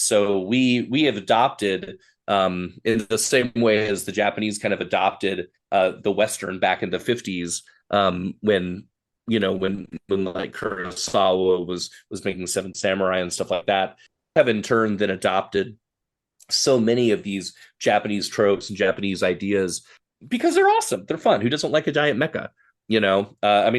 we have adopted in the same way as the Japanese kind of adopted the Western back in the 50s, when like Kurosawa was making Seven Samurai and stuff like that, have in turn then adopted so many of these Japanese tropes and Japanese ideas because they're awesome. They're fun. Who doesn't like a giant mecha?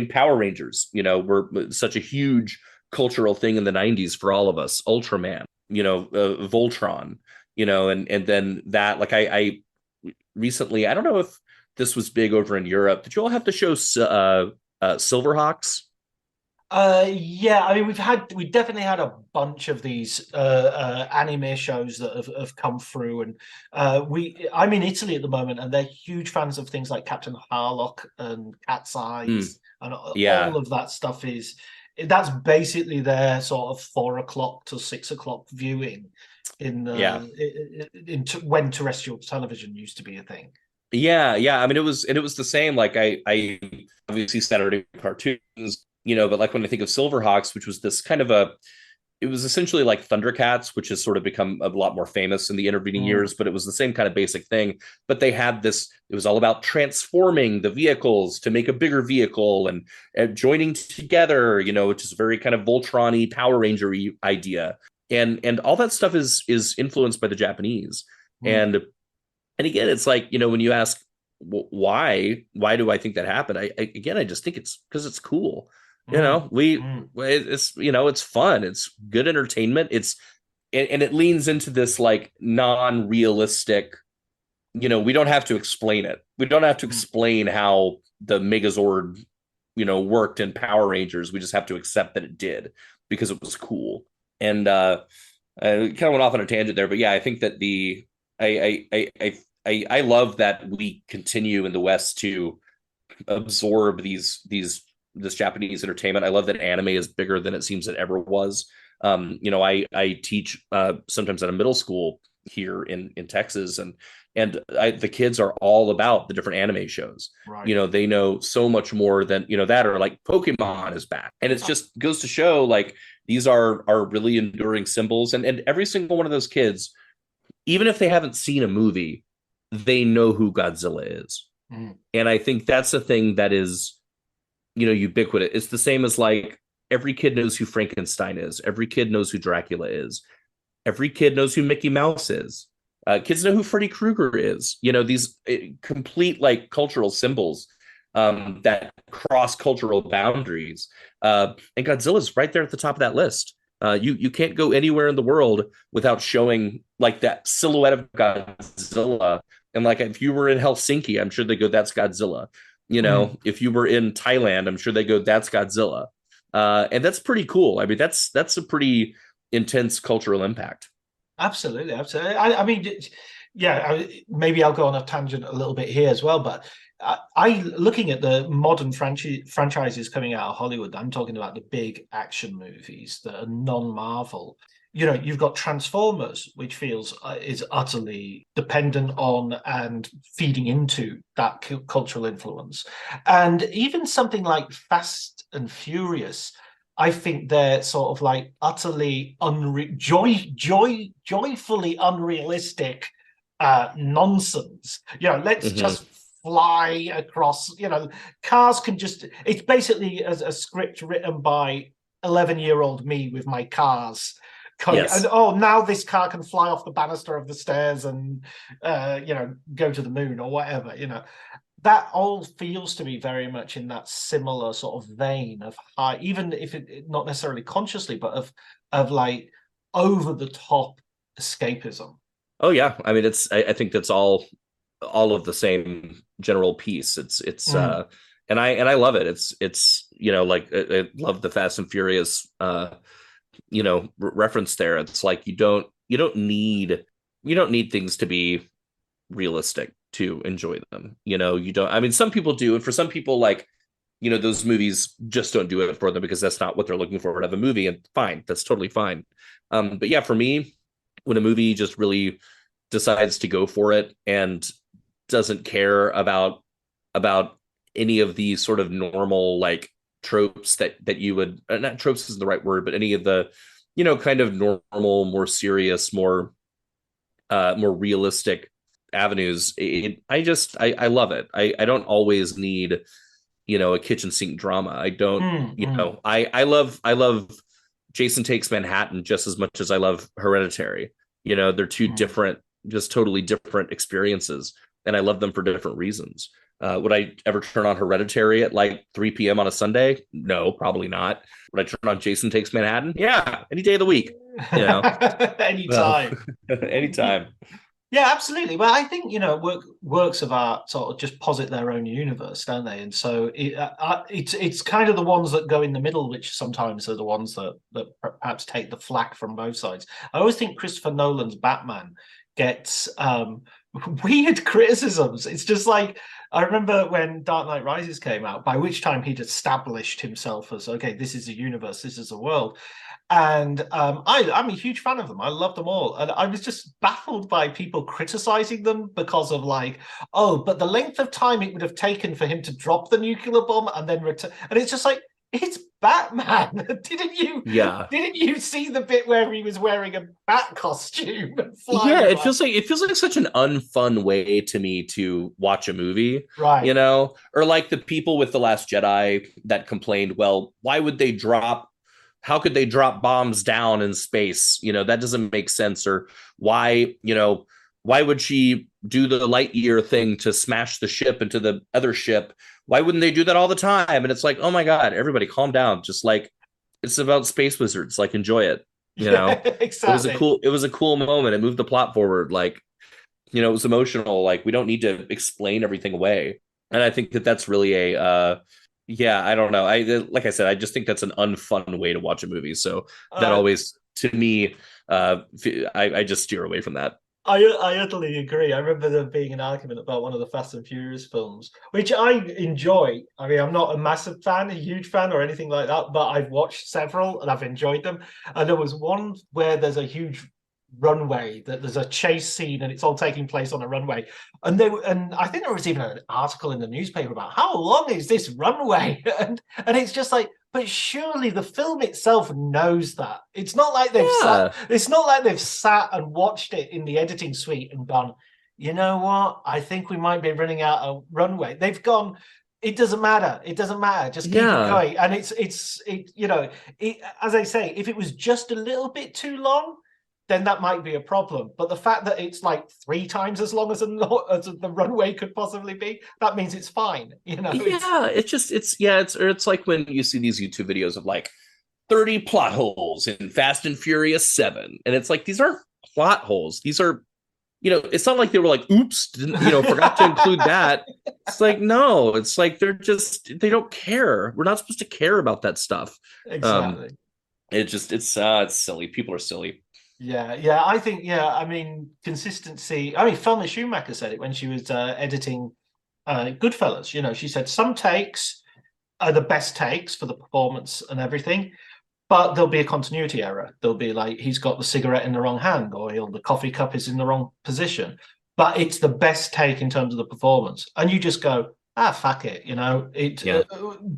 Power Rangers, were such a huge cultural thing in the 90s for all of us. Ultraman, Voltron, and then that, like I recently, I don't know if this was big over in Europe. Did you all have to show Silverhawks? Yeah, we definitely had a bunch of these anime shows that have come through, and I'm in Italy at the moment, and they're huge fans of things like Captain Harlock and Cat's Eyes, and all of that stuff that's basically their sort of 4 o'clock to 6 o'clock viewing in when terrestrial television used to be a thing. Yeah. It was the same. Like I obviously Saturday cartoons. But like when I think of Silverhawks, which was this kind of it was essentially like Thundercats, which has sort of become a lot more famous in the intervening years, but it was the same kind of basic thing. But they had this, it was all about transforming the vehicles to make a bigger vehicle and joining together, which is very kind of Voltron-y, Power Ranger-y idea. And all that stuff is influenced by the Japanese. And again, it's like, when you ask why do I think that happened? I just think it's because it's cool. It's it's fun. It's good entertainment. And it leans into this like non-realistic, we don't have to explain it. We don't have to explain how the Megazord, worked in Power Rangers. We just have to accept that it did because it was cool. And I kind of went off on a tangent there, but yeah, I think that I love that we continue in the West to absorb this Japanese entertainment. I love that anime is bigger than it seems it ever was. I teach sometimes at a middle school here in Texas, and the kids are all about the different anime shows. Right. They know so much more than that, or like Pokemon is back, and it just goes to show like these are really enduring symbols, and every single one of those kids, even if they haven't seen a movie, they know who Godzilla is. And I think that's the thing that is ubiquitous. It's the same as like every kid knows who Frankenstein is, every kid knows who Dracula is, every kid knows who Mickey Mouse is. Kids know who Freddy Krueger is. These complete like cultural symbols that cross cultural boundaries. And Godzilla's right there at the top of that list. You can't go anywhere in the world without showing like that silhouette of Godzilla. And like if you were in Helsinki, I'm sure they go, "That's Godzilla." If you were in Thailand, I'm sure they go, "That's Godzilla." And that's pretty cool. I mean, that's a pretty intense cultural impact. Absolutely. I mean, yeah, maybe I'll go on a tangent a little bit here as well, but looking at the modern franchises coming out of Hollywood, I'm talking about the big action movies that are non-Marvel. You've got Transformers, which feels is utterly dependent on and feeding into that cultural influence. And even something like Fast and Furious, I think they're sort of like utterly joyfully unrealistic nonsense. Let's just fly across. Cars can just. It's basically a script written by 11-year-old me with my cars. Yes. And now this car can fly off the banister of the stairs and go to the moon or whatever. That all feels to me very much in that similar sort of vein of high, even if it not necessarily consciously, but of like over the top escapism. Oh yeah, I mean I think that's all of the same general piece. It's and I love it. It's like I love the Fast and Furious reference there. It's like you don't need things to be realistic to enjoy them. You don't. I mean, some people do, and for some people, like those movies just don't do it for them because that's not what they're looking for out of a movie. And fine, that's totally fine. But yeah, for me, when a movie just really decides to go for it and doesn't care about any of these sort of normal like tropes that you would, not tropes isn't the right word, but any of the kind of normal, more serious, more realistic avenues, I love it. I don't always need a kitchen sink drama. I don't I love Jason Takes Manhattan just as much as I love Hereditary. They're two different, just totally different experiences, and I love them for different reasons. Would I ever turn on Hereditary at like 3 p.m. on a Sunday? No, probably not. Would I turn on Jason Takes Manhattan? Yeah, any day of the week. Anytime. Anytime. Yeah, absolutely. Well, I think works of art sort of just posit their own universe, don't they? And so it's kind of the ones that go in the middle, which sometimes are the ones that perhaps take the flack from both sides. I always think Christopher Nolan's Batman gets weird criticisms. It's just like, I remember when Dark Knight Rises came out, by which time he'd established himself as, okay, this is a universe, this is a world. And I'm a huge fan of them. I love them all. And I was just baffled by people criticizing them because of like, but the length of time it would have taken for him to drop the nuclear bomb and then return. And it's just like, it's Batman. Didn't you see the bit where he was wearing a bat costume and flying? Yeah, it feels like such an unfun way to me to watch a movie. Right. Or like the people with The Last Jedi that complained, well, how could they drop bombs down in space? That doesn't make sense. Or why, Why would she do the light year thing to smash the ship into the other ship? Why wouldn't they do that all the time? And it's like, oh my God, everybody calm down. Just like, it's about space wizards. Like, enjoy it. You know, exactly. It was a cool moment. It moved the plot forward. Like, you know, it was emotional. Like, we don't need to explain everything away. And I think that that's really yeah, I don't know. Like I said, I just think that's an unfun way to watch a movie. So that always, to me, I just steer away from that. I utterly agree. I remember there being an argument about one of the Fast and Furious films, which I enjoy. I mean, I'm not a massive fan, a huge fan or anything like that, but I've watched several and I've enjoyed them. And there was one where there's a huge runway, that there's a chase scene and it's all taking place on a runway. And I think there was even an article in the newspaper about how long is this runway? And it's just like, but surely the film itself knows that. It's not like they've sat and watched it in the editing suite and gone, you know what? I think we might be running out of runway. They've gone, it doesn't matter. It doesn't matter. Just keep it going. And it's you know, as I say, if it was just a little bit too long, then that might be a problem. But the fact that it's like 3 times as long as the runway could possibly be, that means it's fine. You know? Yeah, it's like when you see these YouTube videos of like 30 plot holes in Fast and Furious 7. And it's like, these aren't plot holes. These are, you know, it's not like they were like, oops, forgot to include that. It's like, no, it's like they don't care. We're not supposed to care about that stuff. Exactly. It's silly. People are silly. Yeah, I think, I mean, consistency. I mean, Thelma Schumacher said it when she was editing Goodfellas. You know, she said some takes are the best takes for the performance and everything, but there'll be a continuity error. There'll be like, he's got the cigarette in the wrong hand, or the coffee cup is in the wrong position. But it's the best take in terms of the performance. And you just go, fuck it. You know,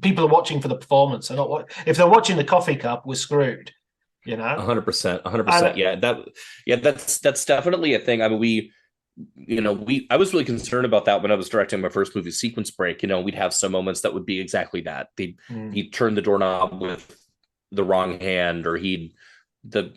people are watching for the performance. They're not. If they're watching the coffee cup, we're screwed. You know, 100%. That's definitely a thing. I mean, I was really concerned about that when I was directing my first movie, Sequence Break. You know, we'd have some moments that would be exactly that. He'd turn the doorknob with the wrong hand, or the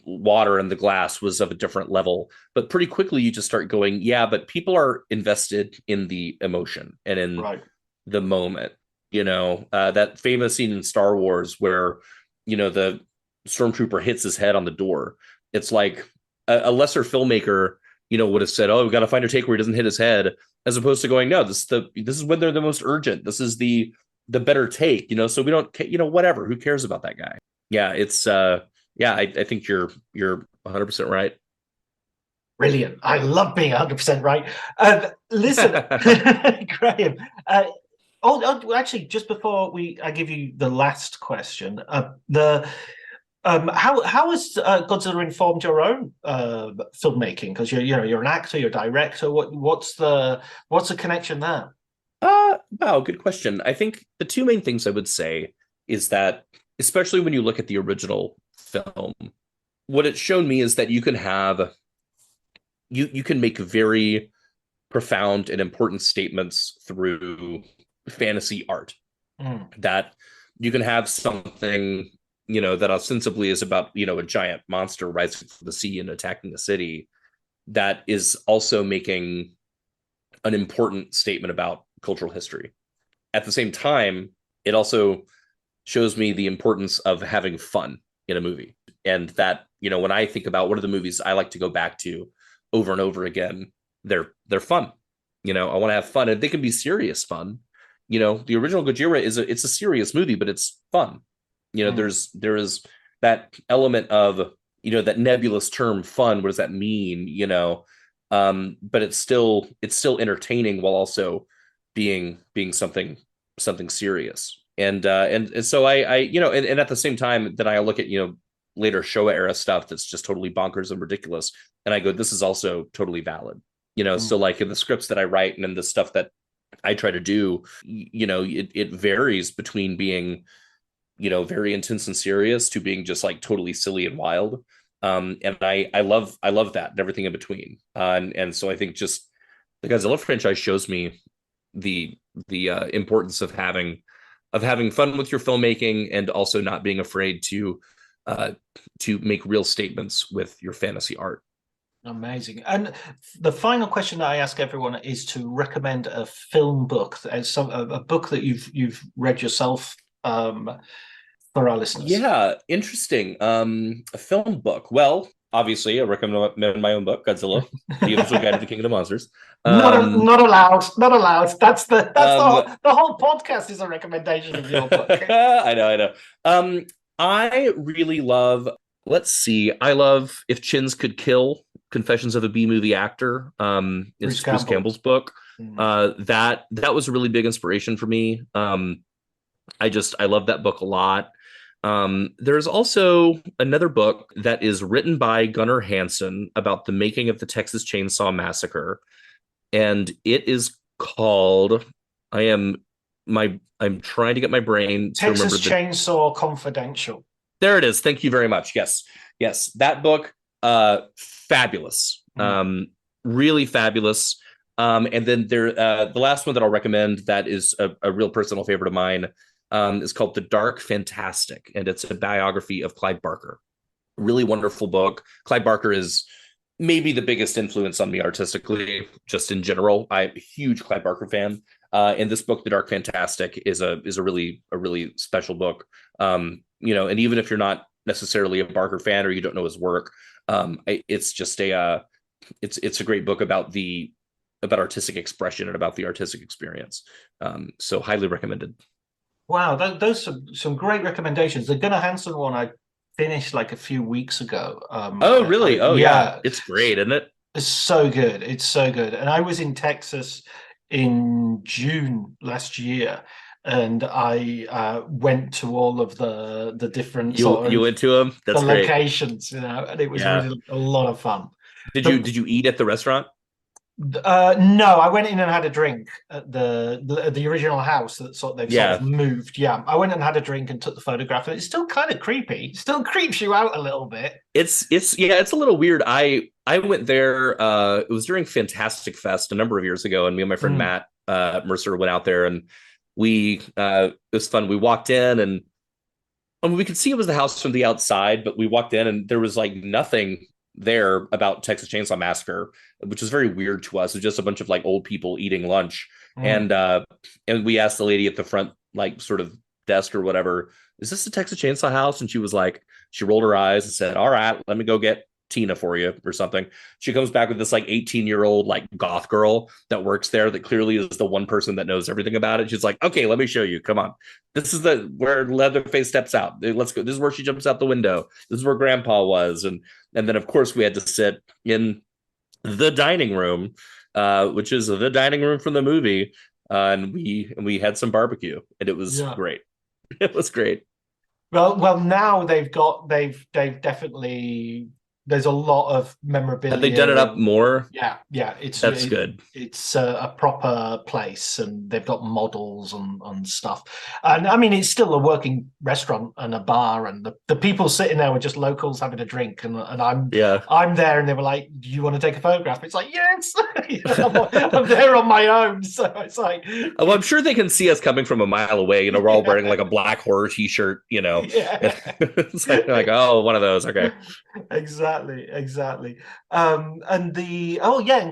water in the glass was of a different level. But pretty quickly you just start going, but people are invested in the emotion and in the moment. You know, that famous scene in Star Wars where, you know, the stormtrooper hits his head on the door. It's like a lesser filmmaker, you know, would have said, we've got to find a take where he doesn't hit his head, as opposed to going, no, this is when they're the most urgent. This is the better take, you know, so we don't, you know, whatever, who cares about that guy? Yeah, it's I think you're 100% right. Brilliant. I love being 100% right. Listen, Graham, actually, just before I give you the last question, how has Godzilla informed your own filmmaking? Because you're an actor, you're a director. What's the connection there? Wow, good question. I think the two main things I would say is that, especially when you look at the original film, what it's shown me is that you can have you can make very profound and important statements through fantasy art. That you can have something, you know, that ostensibly is about, you know, a giant monster rising from the sea and attacking the city, that is also making an important statement about cultural history. At the same time, it also shows me the importance of having fun in a movie. And that, you know, when I think about what are the movies I like to go back to over and over again, they're fun. You know, I want to have fun, and they can be serious fun. You know, the original Gojira it's a serious movie, but it's fun. You know, there is that element of, you know, that nebulous term fun. What does that mean? You know, but it's still entertaining while also being something serious. And so I you know, and at the same time, then I look at, you know, later Showa era stuff that's just totally bonkers and ridiculous, and I go, this is also totally valid. You know, so like in the scripts that I write and in the stuff that I try to do, you know, it varies between being, you know, very intense and serious to being just like totally silly and wild. And I love that and everything in between. And so I think just the Godzilla franchise shows me the importance of having fun with your filmmaking, and also not being afraid to make real statements with your fantasy art. Amazing. And the final question that I ask everyone is to recommend a film book, a book that you've read yourself, for our listeners. Yeah, interesting. A film book. Well, obviously, I recommend my own book, Godzilla, the official guide to the Kingdom of Monsters. Not allowed. Not allowed. That's the whole podcast is a recommendation of your book. I know. I really love. Let's see. I love If Chins Could Kill: Confessions of a B-Movie Actor. It's Bruce Campbell's book. That was a really big inspiration for me. I love that book a lot. There's also another book that is written by Gunnar Hansen about the making of the Texas Chainsaw Massacre, and it is called. I'm trying to get my brain to remember. Texas Chainsaw Confidential. There it is. Thank you very much. Yes, that book, fabulous, really fabulous. And then the last one that I'll recommend that is a real personal favorite of mine. Is called The Dark Fantastic, and it's a biography of Clive Barker. Really wonderful book. Clive Barker is maybe the biggest influence on me artistically, just in general. I'm a huge Clive Barker fan. And this book, The Dark Fantastic, is a really special book. And even if you're not necessarily a Barker fan or you don't know his work, it's just it's a great book about artistic expression and about the artistic experience. So highly recommended. Wow, those are some great recommendations. The Gunnar Hansen one I finished like a few weeks ago. Oh, really? Yeah. It's great, isn't it? It's so good. It's so good. And I was in Texas in June last year, and I went to all of the different you went to them? That's the great. Locations, and it was really a lot of fun. Did you eat at the restaurant? No, I went in and had a drink at the original house that they've sort of moved. Yeah, I went and had a drink and took the photograph. And it's still kind of creepy. It still creeps you out a little bit. It's a little weird. I went there. It was during Fantastic Fest a number of years ago, and me and my friend Matt Mercer went out there, and it was fun. We walked in, and we could see it was the house from the outside, but we walked in, and there was like nothing there about Texas Chainsaw Massacre, which is very weird to us. It's just a bunch of like old people eating lunch. And we asked the lady at the front, like sort of desk or whatever, is this the Texas Chainsaw house? And she was like, she rolled her eyes and said, all right, let me go get Tina for you or something. She comes back with this like 18-year-old like goth girl that works there that clearly is the one person that knows everything about it. She's like, okay, let me show you. Come on. This is where Leatherface steps out. Let's go. This is where she jumps out the window. This is where Grandpa was. And then of course we had to sit in the dining room, which is the dining room from the movie. And we had some barbecue, and it was great. It was great. Well, now they've definitely. There's a lot of memorabilia. Have they done it up more? Yeah. That's good. It's a proper place, and they've got models and stuff. And I mean, it's still a working restaurant and a bar, and the people sitting there were just locals having a drink. And I'm there, and they were like, "Do you want to take a photograph?" It's like, yes, I'm there on my own. So it's like, well, I'm sure they can see us coming from a mile away. We're all wearing like a black horror T-shirt. It's like, oh, one of those. Okay. Exactly. And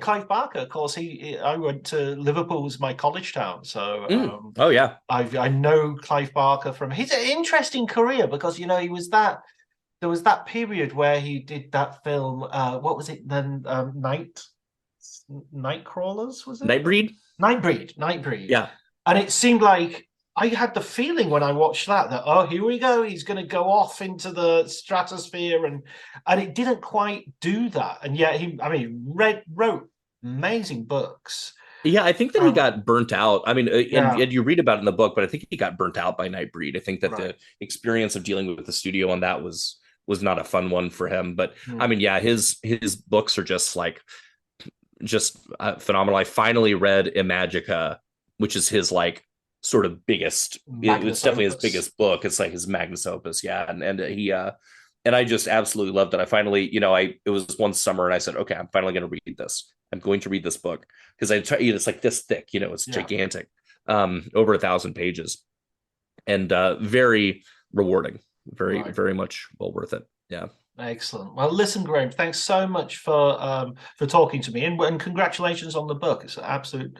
Clive Barker, of course, I went to Liverpool, was my college town, so I know Clive Barker from his interesting career, because there was that period where he did that film, what was it then, Nightcrawlers, was it? Nightbreed. Yeah. And it seemed like I had the feeling when I watched that here we go, he's going to go off into the stratosphere, and it didn't quite do that. And yet he wrote amazing books. Yeah, I think that he got burnt out. I mean, and you read about it in the book, but I think he got burnt out by Nightbreed. I think that the experience of dealing with the studio on that was not a fun one for him. But I mean, his books are just phenomenal. I finally read Imagica, which is his like sort of biggest. It's definitely his biggest book. It's like his magnus opus. Yeah, and he and I just absolutely loved it. I finally, it was one summer, and I said, okay, I'm finally going to read this. I'm going to read this book, because it's like this thick. It's gigantic, over 1,000 pages, and very rewarding. Very much well worth it. Yeah. Excellent. Well, listen, Graham, thanks so much for talking to me, and congratulations on the book. It's an absolute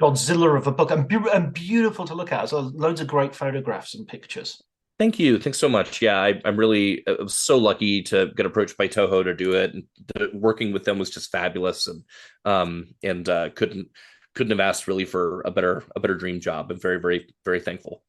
Godzilla of a book, and beautiful to look at. So loads of great photographs and pictures. Thank you. Thanks so much. Yeah, I'm really so lucky to get approached by Toho to do it. And working with them was just fabulous, and couldn't have asked really for a better dream job. I'm very, very, very thankful.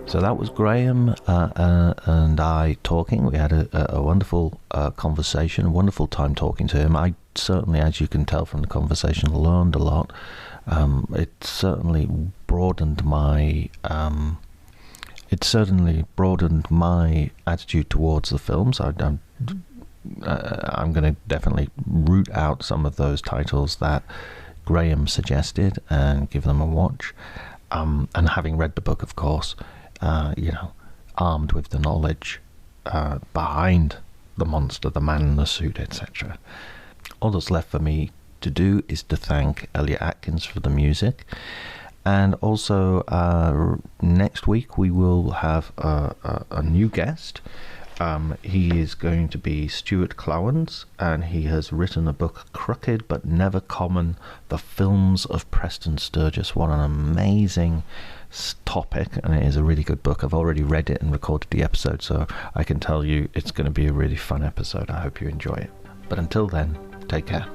So that was Graham and I talking. We had a wonderful conversation, a wonderful time talking to him. I certainly, as you can tell from the conversation, learned a lot. It certainly broadened my attitude towards the films. I'm going to definitely root out some of those titles that Graham suggested and give them a watch. And having read the book, of course, armed with the knowledge behind the monster, the man in the suit, etc. All that's left for me to do is to thank Elliot Atkins for the music. And also, next week we will have a new guest. He is going to be Stuart Clowens, and he has written a book, Crooked But Never Common, The Films of Preston Sturges. What an amazing topic, and it is a really good book. I've already read it and recorded the episode, so I can tell you it's going to be a really fun episode. I hope you enjoy it. But until then, take care.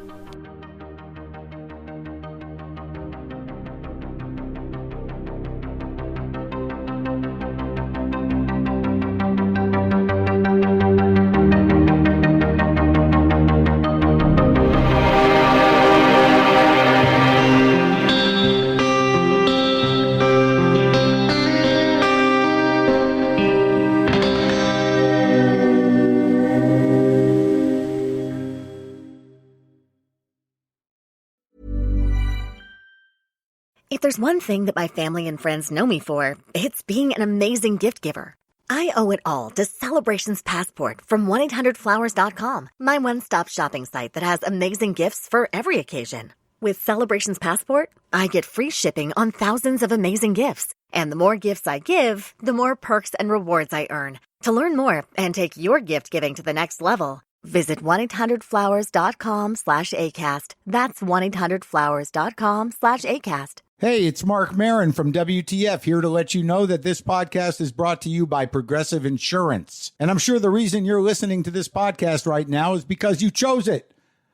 If there's one thing that my family and friends know me for, it's being an amazing gift giver. I owe it all to Celebrations Passport from 1-800-Flowers.com, my one-stop shopping site that has amazing gifts for every occasion. With Celebrations Passport, I get free shipping on thousands of amazing gifts. And the more gifts I give, the more perks and rewards I earn. To learn more and take your gift giving to the next level, visit 1-800-Flowers.com/ACAST. That's 1-800-Flowers.com/ACAST. Hey, it's Mark Maron from WTF, here to let you know that this podcast is brought to you by Progressive Insurance. And I'm sure the reason you're listening to this podcast right now is because you chose it.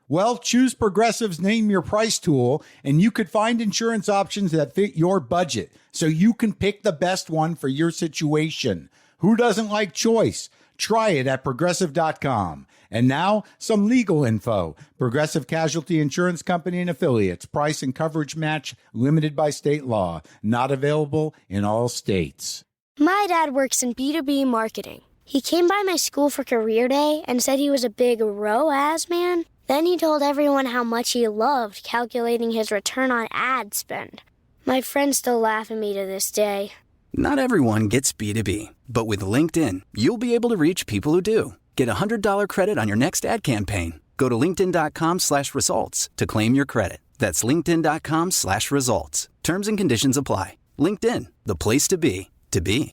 Well, choose Progressive's Name Your Price tool, and you could find insurance options that fit your budget, so you can pick the best one for your situation. Who doesn't like choice? Try it at Progressive.com. And now, some legal info. Progressive Casualty Insurance Company and Affiliates. Price and coverage match limited by state law. Not available in all states. My dad works in B2B marketing. He came by my school for career day and said he was a big ROAS man. Then he told everyone how much he loved calculating his return on ad spend. My friends still laugh at me to this day. Not everyone gets B2B, but with LinkedIn, you'll be able to reach people who do. Get a $100 credit on your next ad campaign. Go to linkedin.com/results to claim your credit. That's linkedin.com/results. Terms and conditions apply. LinkedIn, the place to be, to be.